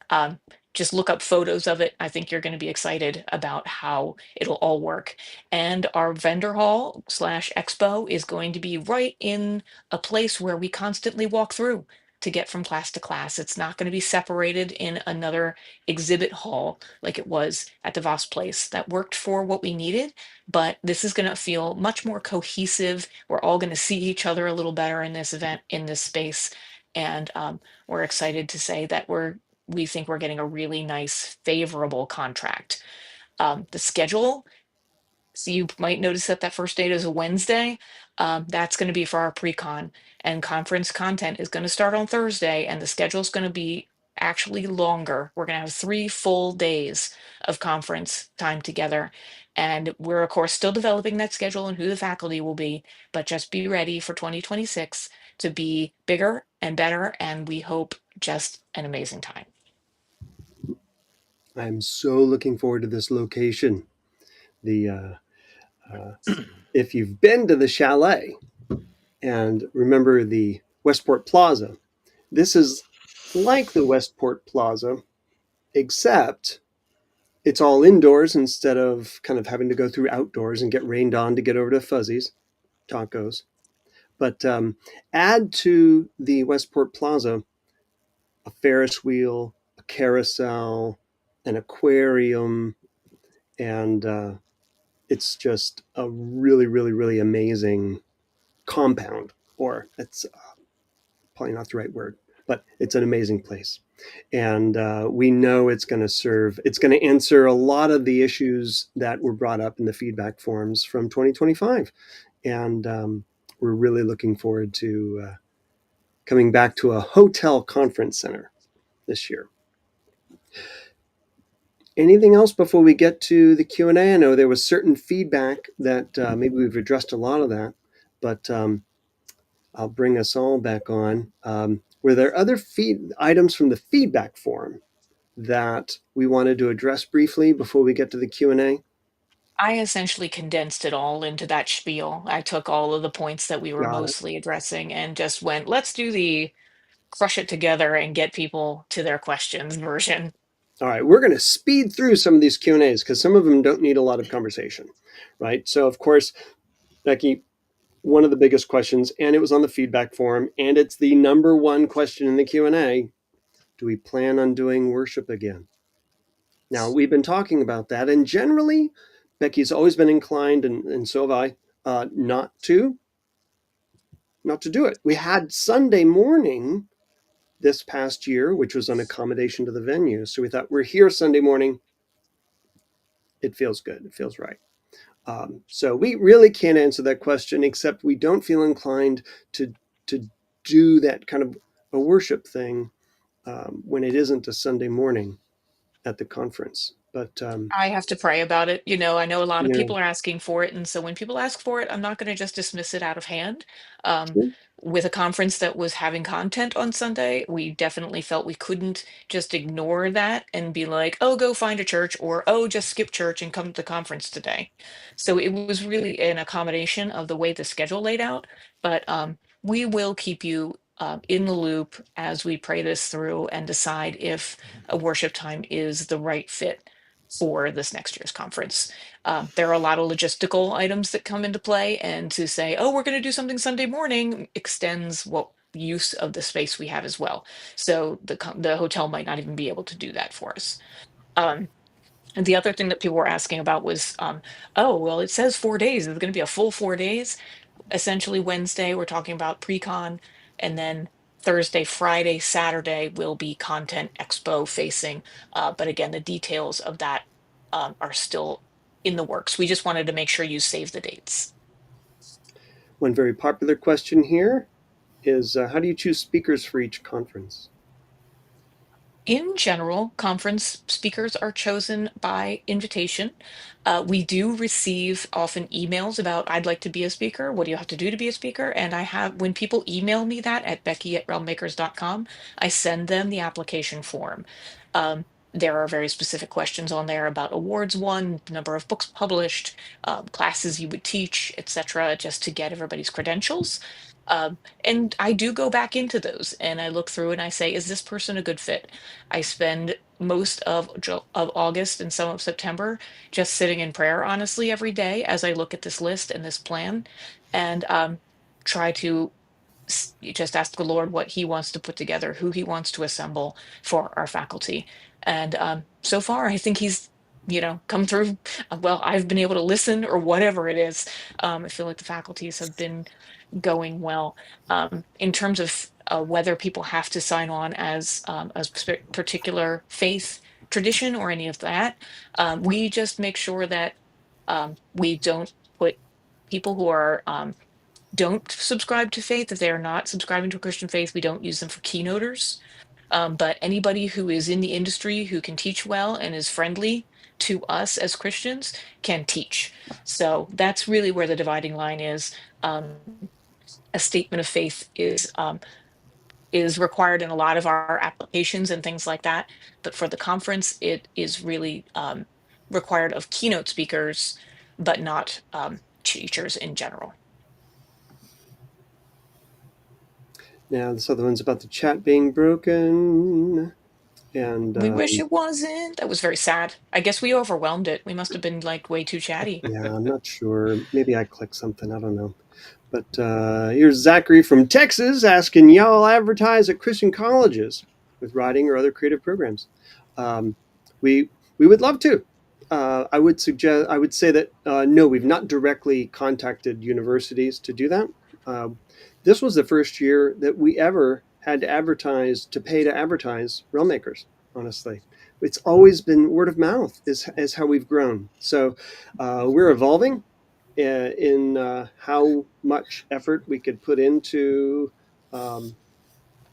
Um, just look up photos of it. I think you're going to be excited about how it'll all work. And our vendor hall slash expo is going to be right in a place where we constantly walk through to get from class to class. It's not going to be separated in another exhibit hall like it was at the Voss Place. That worked for what we needed, but this is going to feel much more cohesive. We're all going to see each other a little better in this event, in this space. And we're excited to say that we think we're getting a really nice, favorable contract. The schedule, so you might notice that that first date is a Wednesday. That's going to be for our pre-con, and conference content is going to start on Thursday, and the schedule is going to be actually longer. We're going to have 3 full days of conference time together. And we're, of course, still developing that schedule and who the faculty will be, but just be ready for 2026 to be bigger and better. And we hope just an amazing time. I'm so looking forward to this location. The if you've been to the chalet and remember the Westport Plaza, this is like the Westport Plaza, except it's all indoors instead of kind of having to go through outdoors and get rained on to get over to Fuzzy's Tacos. But add to the Westport Plaza a Ferris wheel, a carousel, an aquarium, and it's just a really, really, really amazing compound. Or it's probably not the right word, but it's an amazing place. And we know it's going to answer a lot of the issues that were brought up in the feedback forms from 2025. And we're really looking forward to coming back to a hotel conference center this year. Anything else before we get to the Q&A? I know there was certain feedback that maybe we've addressed a lot of that, but I'll bring us all back on. Were there other items from the feedback form that we wanted to address briefly before we get to the Q&A? I essentially condensed it all into that spiel. I took all of the points that we were Got it. mostly addressing and just went, let's do the crush it together and get people to their questions version. All right, we're going to speed through some of these Q&As because some of them don't need a lot of conversation, right? So, of course, Becky, one of the biggest questions, and it was on the feedback form, and it's the number one question in the Q&A, do we plan on doing worship again? Now, we've been talking about that, and generally, Becky's always been inclined, and so have I, not to do it. We had Sunday morning this past year, which was an accommodation to the venue. So we thought, we're here Sunday morning. It feels good. It feels right. So we really can't answer that question, except we don't feel inclined to do that kind of a worship thing when it isn't a Sunday morning. at the conference. But I have to pray about it. I know a lot of yeah, people are asking for it. And so when people ask for it, I'm not going to just dismiss it out of hand. Um, sure. with a conference that was having content on Sunday, we definitely felt we couldn't just ignore that and be like, oh, go find a church, or oh, just skip church and come to the conference today. So it was really an accommodation of the way the schedule laid out. But we will keep you in the loop as we pray this through and decide if a worship time is the right fit for this next year's conference. There are a lot of logistical items that come into play, and to say, oh, we're going to do something Sunday morning extends what use of the space we have as well. So the hotel might not even be able to do that for us. And the other thing that people were asking about was, oh, well, it says 4 days. Is it going to be a full 4 days? Essentially, Wednesday, we're talking about pre-con, and then Thursday, Friday, Saturday will be content expo facing. But again, the details of that are still in the works. We just wanted to make sure you save the dates. One very popular question here is how do you choose speakers for each conference? In general, conference speakers are chosen by invitation. We do receive often emails about, I'd like to be a speaker. What do you have to do to be a speaker? And when people email me that at becky@realmmakers.com, I send them the application form. There are very specific questions on there about awards won, number of books published, classes you would teach, etc., just to get everybody's credentials. And I do go back into those and I look through and I say, is this person a good fit? I spend most of August and some of September just sitting in prayer, honestly, every day as I look at this list and this plan, and try to just ask the Lord what He wants to put together, who He wants to assemble for our faculty. And so far, I think He's come through. Well, I've been able to listen, or whatever it is. I feel like the faculties have been going well. In terms of whether people have to sign on as a particular faith tradition or any of that, we just make sure that we don't put people who are don't subscribe to faith, if they are not subscribing to a Christian faith, we don't use them for keynoters. But anybody who is in the industry who can teach well and is friendly to us as Christians can teach. So that's really where the dividing line is. A statement of faith is required in a lot of our applications and things like that. But for the conference, it is really required of keynote speakers, but not teachers in general. Now, this other one's about the chat being broken. And We wish it wasn't. That was very sad. I guess we overwhelmed it. We must have been like way too chatty. yeah, I'm not sure. Maybe I clicked something. I don't know. But here's Zachary from Texas asking, y'all advertise at Christian colleges with writing or other creative programs? We would love to. I would say that no, we've not directly contacted universities to do that. This was the first year that we ever had to pay to advertise Realmakers, honestly. It's always been word of mouth is how we've grown. So we're evolving in how much effort we could put into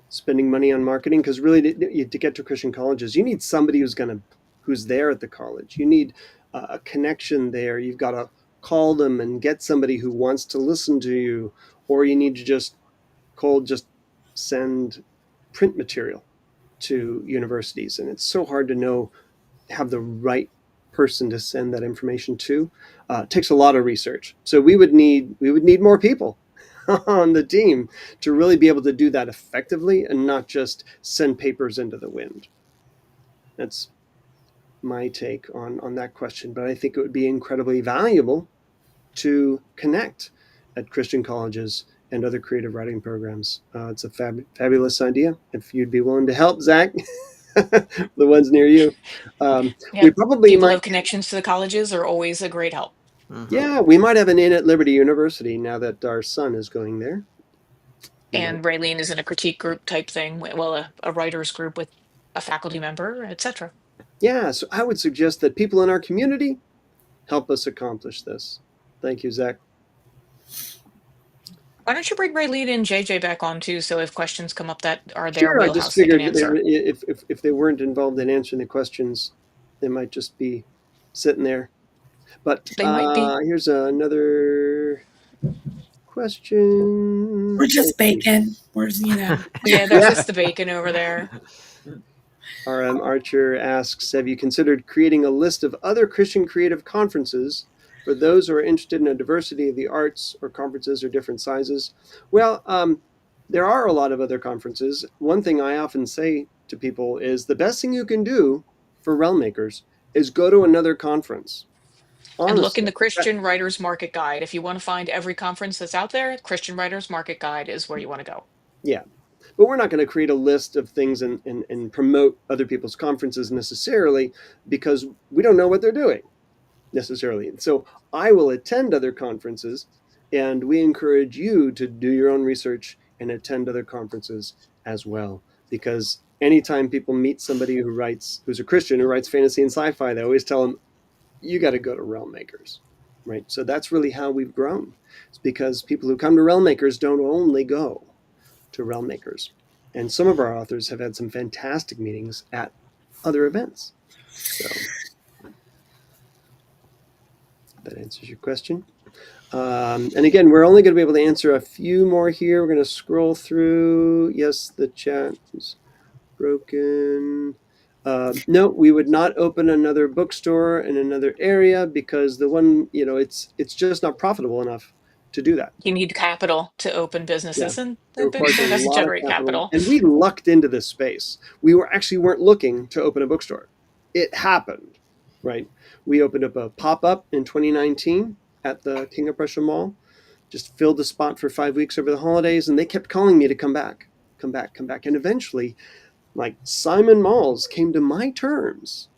spending money on marketing, because really to get to Christian colleges, you need somebody who's there at the college. You need a connection there. You've got to call them and get somebody who wants to listen to you, or you need to just send print material to universities, and it's so hard to have the right person to send that information to. It takes a lot of research, so we would need more people on the team to really be able to do that effectively and not just send papers into the wind. That's my take on that question, but I think it would be incredibly valuable to connect at Christian colleges and other creative writing programs. It's a fabulous idea. If you'd be willing to help, Zach, the ones near you. Yeah, We probably people who might. have connections to the colleges are always a great help. Mm-hmm. Yeah, we might have an in at Liberty University now that our son is going there. And Raylene is in a critique group type thing, well, a writers group with a faculty member, etc. Yeah, so I would suggest that people in our community help us accomplish this. Thank you, Zach. Why don't you bring Raylene and JJ back on too, so if questions come up that are their Sure, I just wheelhouse, they can figured answer. if they weren't involved in answering the questions They might just be sitting there. But They might be. here's another question. We're just bacon. We're, Yeah, Yeah. just the bacon over there. RM Archer asks, have you considered creating a list of other Christian creative conferences for those who are interested in a diversity of the arts, or conferences or different sizes? Well, there are a lot of other conferences. One thing I often say to people is the best thing you can do for Realm Makers is go to another conference. And look in Honestly. the Christian Writers Market Guide. If you want to find every conference that's out there, Christian Writers Market Guide is where you want to go. Yeah. But we're not going to create a list of things and promote other people's conferences necessarily, because we don't know what they're doing necessarily. So I will attend other conferences, and we encourage you to do your own research and attend other conferences as well. Because anytime people meet somebody who's a Christian who writes fantasy and sci-fi, they always tell them, you got to go to Realm Makers, right? So that's really how we've grown. It's because people who come to Realm Makers don't only go to Realm Makers. And some of our authors have had some fantastic meetings at other events. So that answers your question. And again, we're only going to be able to answer a few more here. We're going to scroll through. Yes, the chat is broken. No, we would not open another bookstore in another area, because the one, it's just not profitable enough to do that. You need capital to open businesses, and It the requires bookstore a doesn't lot of generate capital. capital. And we lucked into this space. We weren't looking to open a bookstore. It happened, right? We opened up a pop-up in 2019 at the King of Prussia Mall, just filled the spot for 5 weeks over the holidays, and they kept calling me to come back. And eventually, like, Simon Malls came to my terms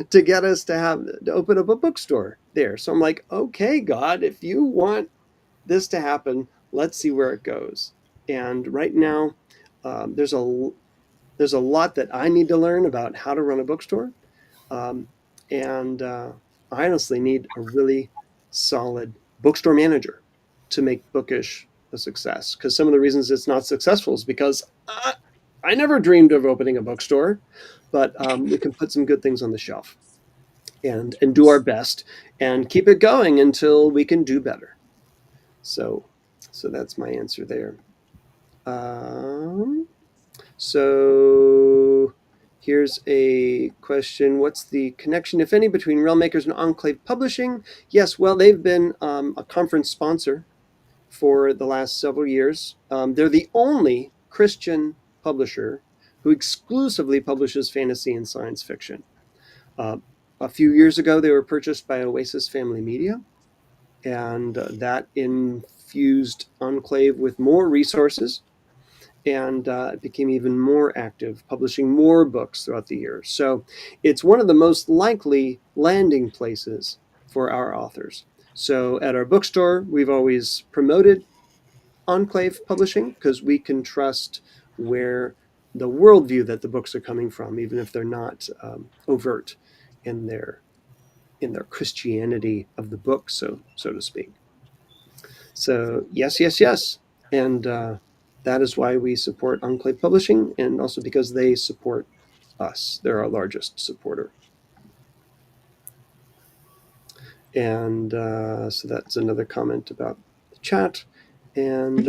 to get us to open up a bookstore there. So I'm like, okay, God, if you want this to happen, let's see where it goes. And right now, there's a lot that I need to learn about how to run a bookstore, and I honestly need a really solid bookstore manager to make Bookish a success. Because some of the reasons it's not successful is because I never dreamed of opening a bookstore, but we can put some good things on the shelf and do our best and keep it going until we can do better. So that's my answer there. So here's a question. What's the connection, if any, between Realm Makers and Enclave Publishing? Yes, well, they've been a conference sponsor for the last several years. They're the only Christian publisher who exclusively publishes fantasy and science fiction. A few years ago, they were purchased by Oasis Family Media, and that infused Enclave with more resources, and it became even more active, publishing more books throughout the year. So it's one of the most likely landing places for our authors. So at our bookstore, we've always promoted Enclave Publishing, because we can trust where the worldview that the books are coming from, even if they're not overt in their Christianity of the book, so to speak. So yes, and that is why we support Enclave Publishing, and also because they support us. They're our largest supporter. And so that's another comment about the chat. And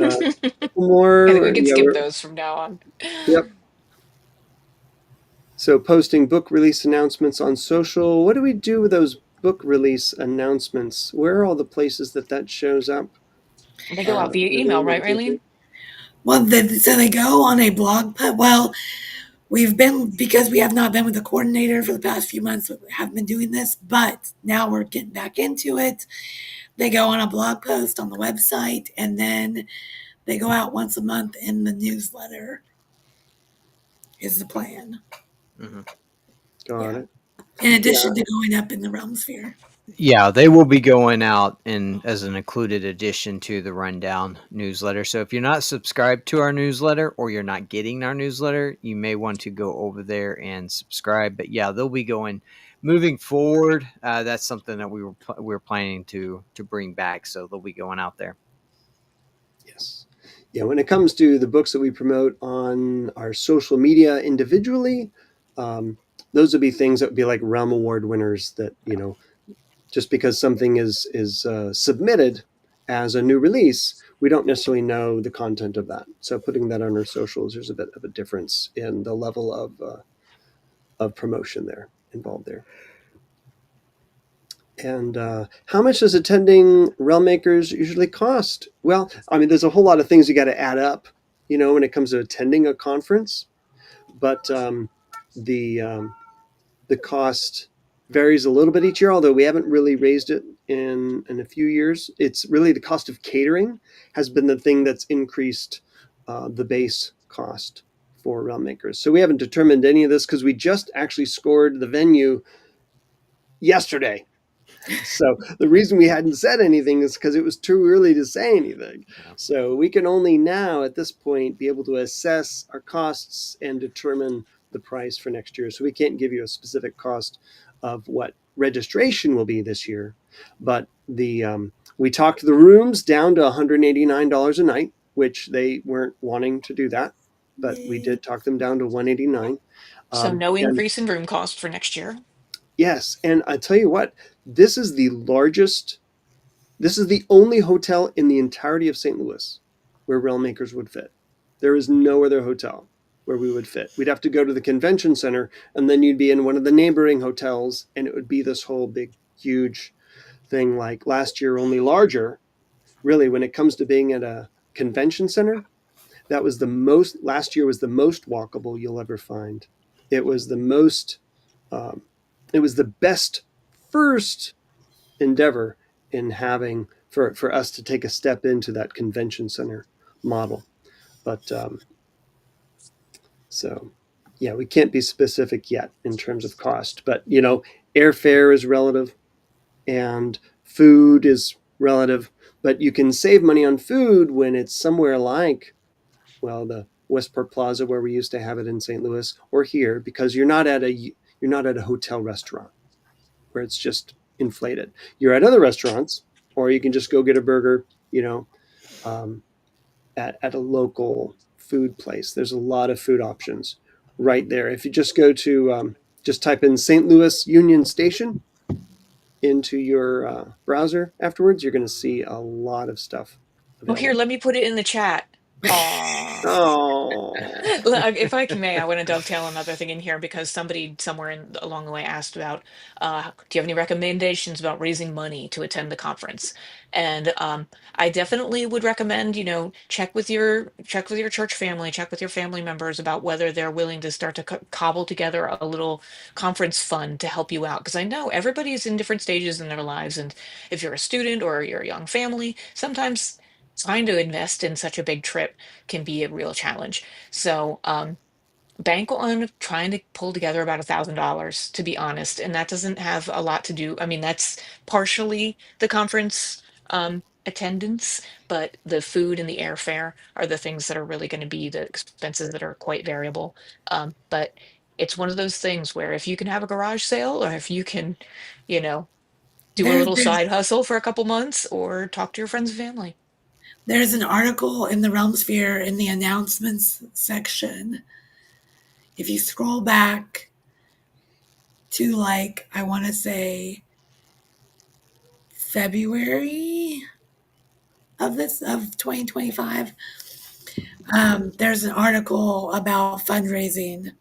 more. I think we can Yeah, skip those from now on. Yep. So posting book release announcements on social. What do we do with those book release announcements? Where are all the places that shows up? They go out via email, right, Raylene? Well, so they go on a blog post. Well, because we have not been with the coordinator for the past few months, we haven't been doing this, but now we're getting back into it. They go on a blog post on the website, and then they go out once a month in the newsletter, is the plan. Mm-hmm. Got it. In addition to going up in the Realm Sphere. Yeah, they will be going out as an included addition to the Rundown newsletter. So if you're not subscribed to our newsletter, or you're not getting our newsletter, you may want to go over there and subscribe. But yeah, they'll be going moving forward. That's something that we're planning to bring back. So they'll be going out there. Yes. Yeah, when it comes to the books that we promote on our social media individually, those would be things that would be like Realm Award winners that, just because something is submitted as a new release, we don't necessarily know the content of that. So putting that on our socials, there's a bit of a difference in the level of promotion there involved there. And how much does attending Realm Makers usually cost? Well, I mean, there's a whole lot of things you got to add up, when it comes to attending a conference. But the cost varies a little bit each year, although we haven't really raised it in a few years. It's really the cost of catering has been the thing that's increased the base cost for Realm Makers. So we haven't determined any of this because we just actually scored the venue yesterday. So the reason we hadn't said anything is because it was too early to say anything. Yeah. So we can only now at this point be able to assess our costs and determine the price for next year. So we can't give you a specific cost of what registration will be this year. But we talked the rooms down to $189 a night, which they weren't wanting to do that, but we did talk them down to $189. So no And increase in room cost for next year. yes, and I tell you what, this is the only hotel in the entirety of St. Louis where Realm Makers would fit. There is no other hotel where we would fit. We'd have to go to the convention center, and then you'd be in one of the neighboring hotels, and it would be this whole big, huge thing like last year, only larger. Really, when it comes to being at a convention center, last year was the most walkable you'll ever find. It was the most, it was the best first endeavor in having for us to take a step into that convention center model. But so yeah, we can't be specific yet in terms of cost, but airfare is relative and food is relative, but you can save money on food when it's somewhere like, well, the Westport Plaza where we used to have it in St. Louis, or here, because you're not at a hotel restaurant where it's just inflated. You're at other restaurants, or you can just go get a burger, at a local food place. There's a lot of food options right there. If you just go to, just type in St. Louis Union Station into your browser afterwards, you're going to see a lot of stuff Well, here, available. let me put it in the chat. Aw. Oh, If I may, I want to dovetail another thing in here because somebody somewhere along the way asked about, do you have any recommendations about raising money to attend the conference? And I definitely would recommend, check with your church family, check with your family members about whether they're willing to start to cobble together a little conference fund to help you out. Because I know everybody's in different stages in their lives, and if you're a student or you're a young family, sometimes trying to invest in such a big trip can be a real challenge. So bank on trying to pull together about $1,000, to be honest. And that doesn't have a lot to do. I mean, that's partially the conference attendance, but the food and the airfare are the things that are really going to be the expenses that are quite variable. But it's one of those things where if you can have a garage sale or if you can, you know, do a There, little there's side hustle for a couple months or talk to your friends and family. there's an article in the Realm Sphere in the announcements section. If you scroll back to I want to say February of 2025, there's an article about fundraising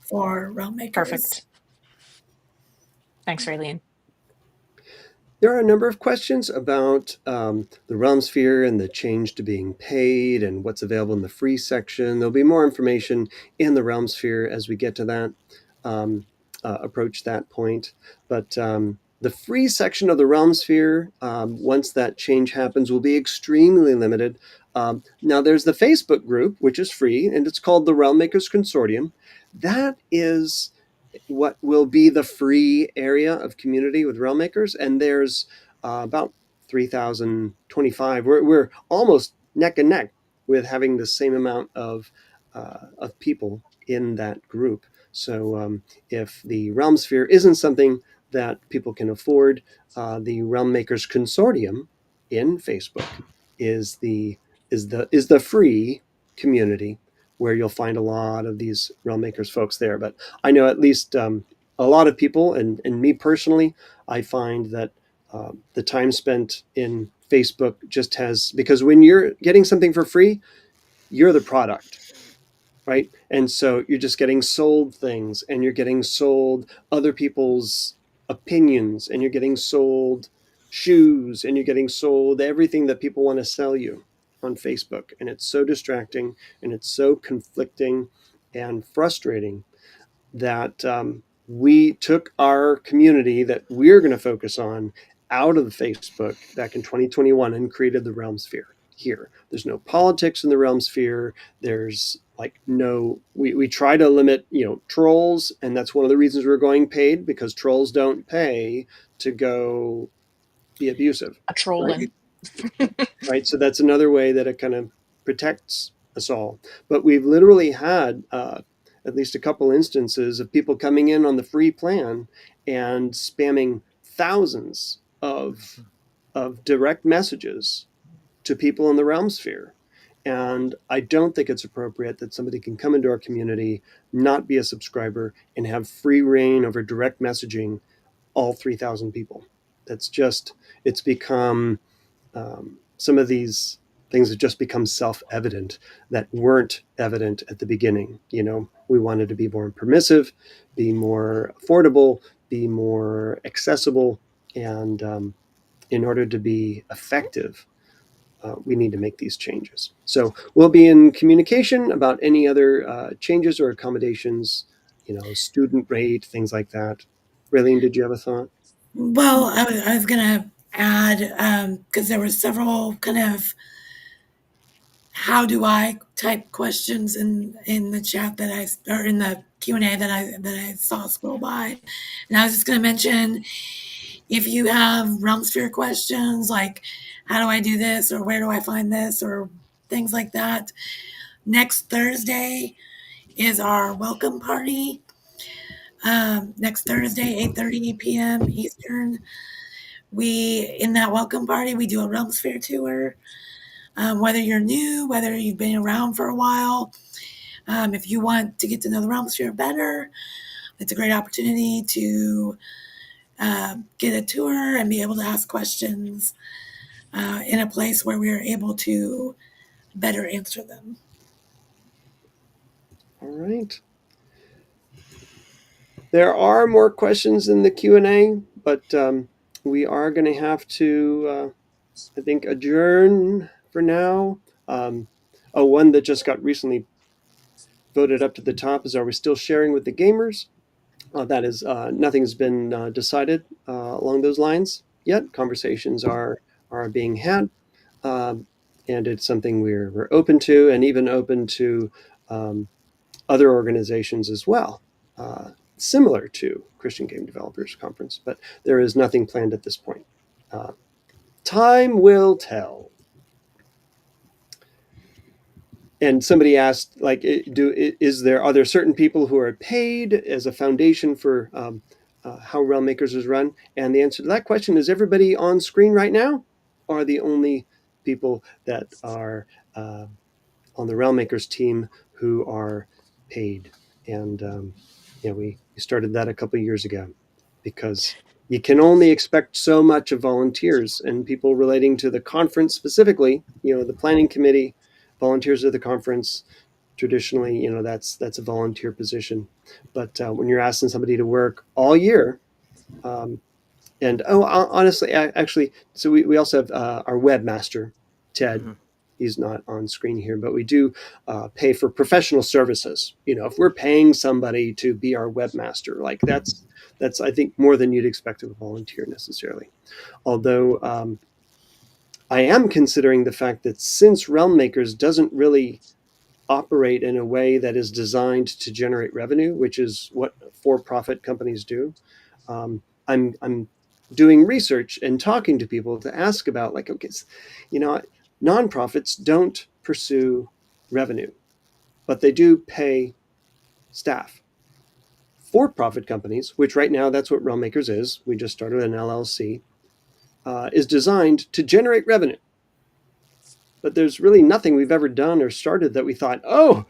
for Realm Makers. Perfect. Thanks, Raylene. there are a number of questions about the Realm Sphere and the change to being paid and what's available in the free section. There'll be more information in the Realm Sphere as we get to that, approach that point. But the free section of the Realm Sphere, once that change happens, will be extremely limited. Now, there's the Facebook group, which is free, and it's called the Realm Makers Consortium. That is what will be the free area of community with Realm Makers, and there's about 3,025. We're almost neck and neck with having the same amount of people in that group. So if the Realm Sphere isn't something that people can afford, the Realm Makers Consortium in Facebook is the free community where you'll find a lot of these Realm Makers folks there. But I know at least a lot of people, and me personally, I find that the time spent in Facebook just has, because when you're getting something for free, you're the product, right? And so you're just getting sold things, and you're getting sold other people's opinions, and you're getting sold shoes, and you're getting sold everything that people want to sell you on Facebook. And it's so distracting, and it's so conflicting and frustrating that we took our community that we're going to focus on out of Facebook back in 2021 and created the Realm Sphere here. There's no politics in the Realm Sphere. There's like no, we try to limit, trolls. And that's one of the reasons we're going paid, because trolls don't pay to go be abusive. A trolling. Right. So that's another way that it kind of protects us all. But we've literally had at least a couple instances of people coming in on the free plan and spamming thousands of direct messages to people in the Realm Sphere. And I don't think it's appropriate that somebody can come into our community, not be a subscriber, and have free reign over direct messaging all 3,000 people. That's just, it's become, some of these things have just become self-evident that weren't evident at the beginning. We wanted to be more permissive, be more affordable, be more accessible. And in order to be effective, we need to make these changes. So we'll be in communication about any other changes or accommodations, student rate, things like that. Raylene, did you have a thought? Well, I was going to add, because there were several kind of how do I type questions in the chat or in the Q&A that I saw scroll by. And I was just going to mention, if you have Realm Sphere questions, like how do I do this, or where do I find this, or things like that, next Thursday is our welcome party. Next Thursday, 8:30 p.m. Eastern. In that welcome party, we do a Realm Sphere tour. Whether you're new, whether you've been around for a while, if you want to get to know the Realm Sphere better, it's a great opportunity to get a tour and be able to ask questions in a place where we are able to better answer them. All right. There are more questions in the Q&A, but we are going to have to, I think, adjourn for now. One that just got recently voted up to the top is, are we still sharing with the gamers? That is, nothing's been decided along those lines yet. Conversations are being had, and it's something we're open to, and even open to other organizations as well, similar to Christian Game Developers Conference, but there is nothing planned at this point. Time will tell. And somebody asked, like, are there certain people who are paid as a foundation for how Realm Makers is run? And the answer to that question is, everybody on screen right now are the only people that are on the Realm Makers team who are paid. And we started that a couple of years ago, because you can only expect so much of volunteers and people relating to the conference specifically. The planning committee, volunteers at the conference, traditionally, that's a volunteer position. But when you're asking somebody to work all year, honestly, actually, so we also have our webmaster, Ted. Mm-hmm. He's not on screen here, but we do pay for professional services. If we're paying somebody to be our webmaster, like that's I think more than you'd expect of a volunteer necessarily. Although I am considering the fact that since Realm Makers doesn't really operate in a way that is designed to generate revenue, which is what for-profit companies do, I'm doing research and talking to people to ask about, like, okay, nonprofits don't pursue revenue, but they do pay staff. For-profit companies, which right now that's what Realm Makers is, we just started an LLC, is designed to generate revenue. But there's really nothing we've ever done or started that we thought, oh,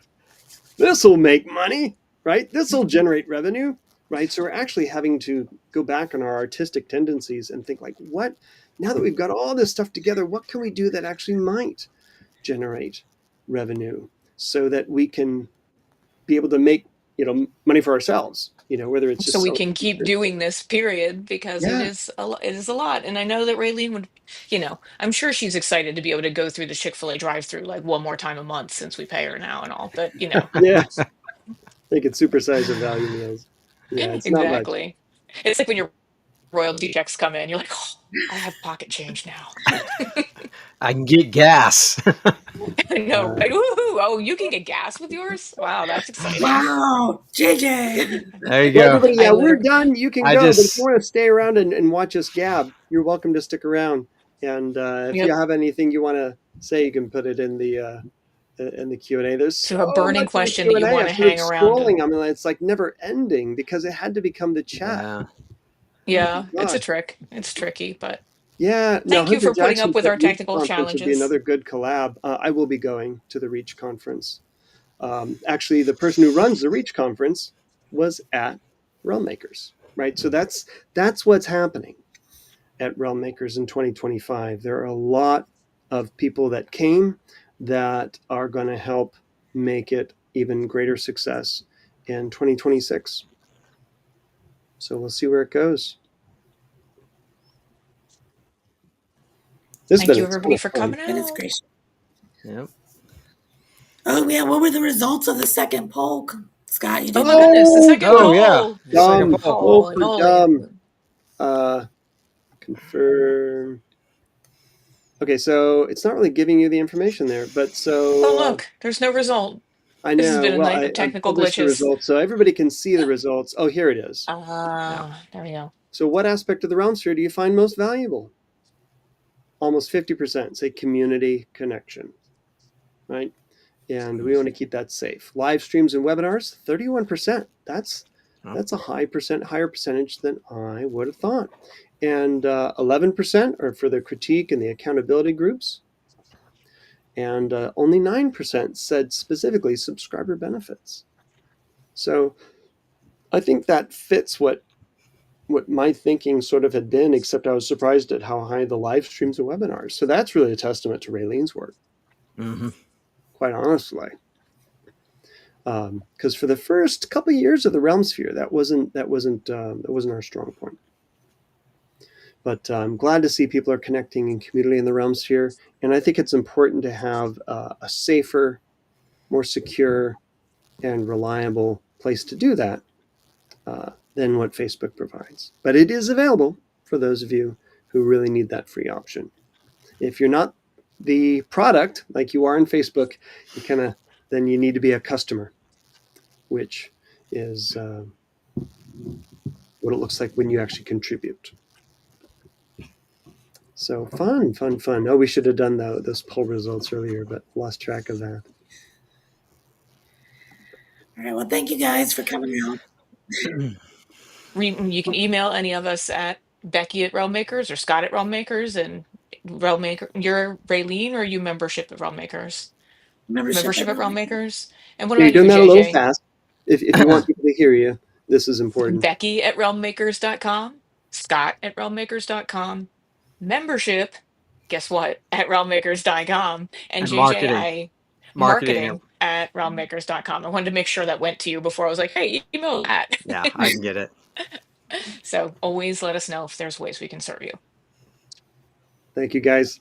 this will make money, right? This will generate revenue, right? So we're actually having to go back on our artistic tendencies and think like, what, now that we've got all this stuff together, what can we do that actually might generate revenue so that we can be able to make, money for ourselves, whether it's So just we selling. can keep doing this period because Yeah. it is a lot. And I know that Raylene would, I'm sure she's excited to be able to go through the Chick-fil-A drive-through like one more time a month since we pay her now and all. But Yeah. They could supersize her value meals. Yeah, it's not much. exactly. It's like when your royalty checks come in, you're like, oh, I have pocket change now. I can get gas. I know, right? Woohoo! Oh, you can get gas with yours? Wow, that's exciting. Wow, JJ. There you Well, go. everybody, I yeah, we're literally, done. You can I go, but if you just want to stay around and watch us gab, you're welcome to stick around. And if yep. you have anything you want to say, you can put it in the Q&A. There's So so a burning much in the question that you Q&A. I want to started hang around and scrolling. I mean, it's like never ending because it had to become the chat. yeah. Oh yeah, my it's a gosh. trick. It's tricky, but Yeah. Now, thank you Hunter for putting up Jackson with said our Reach technical Conference would be challenges. another good collab. I will be going to the Reach Conference. Actually, the person who runs the Reach Conference was at Realm Makers, right? So that's what's happening at Realm Makers in 2025. There are a lot of people that came that are going to help make it even greater success in 2026. So we'll see where it goes. This has Thank been you a ton everybody of for fun. coming Goodness out. gracious. Yep. Oh, yeah. What were the results of the second poll? Scott, you Oh didn't my know. goodness, the Oh, second Oh dumb, yeah. poll. Second dumb, poll. vote Holy for moly. dumb. Confirm. Okay, so it's not really giving you the information there, but Oh so look, there's no result. I This has know. been a Well, night of I've technical published the glitches. results so everybody can see the results. Oh, here it is. Yeah. There we go. So, what aspect of the realm sphere do you find most valuable? Almost 50% say community connection, right? And we want to keep that safe. Live streams and webinars, 31%. That's a higher percentage than I would have thought. And 11% are for the critique and the accountability groups. And only 9% said specifically subscriber benefits. So I think that fits what my thinking sort of had been, except I was surprised at how high the live streams and webinars. So that's really a testament to Raylene's work, Mm-hmm. quite honestly. Because for the first couple of years of the Realm Sphere, that wasn't our strong point. But I'm glad to see people are connecting in community in the Realm Sphere, and I think it's important to have a safer, more secure, and reliable place to do that than what Facebook provides. But it is available for those of you who really need that free option. If you're not the product like you are in Facebook, then you need to be a customer, which is what it looks like when you actually contribute. So fun. Oh, we should have done those poll results earlier, but lost track of that. All right. Well, thank you guys for coming out. You can email any of us at Becky at Realm Makers or Scott at Realm Makers, and Realm Maker, you're Raylene, or are you membership at Realm Makers? Membership Membership at at Realm Realm. Makers. And what Yeah, you're about doing you, that a little JJ? fast. If you want people to hear you, this is important. Becky at realmmakers.com, Scott at realmmakers.com, membership, guess what, at realmmakers.com, and And JJ, marketing. marketing at realmmakers.com. I wanted to make sure that went to you before I was like, hey, email that. Yeah, I can get it. So always let us know if there's ways we can serve you. Thank you, guys.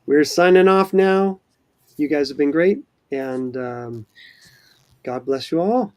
We're signing off now. You guys have been great, and God bless you all.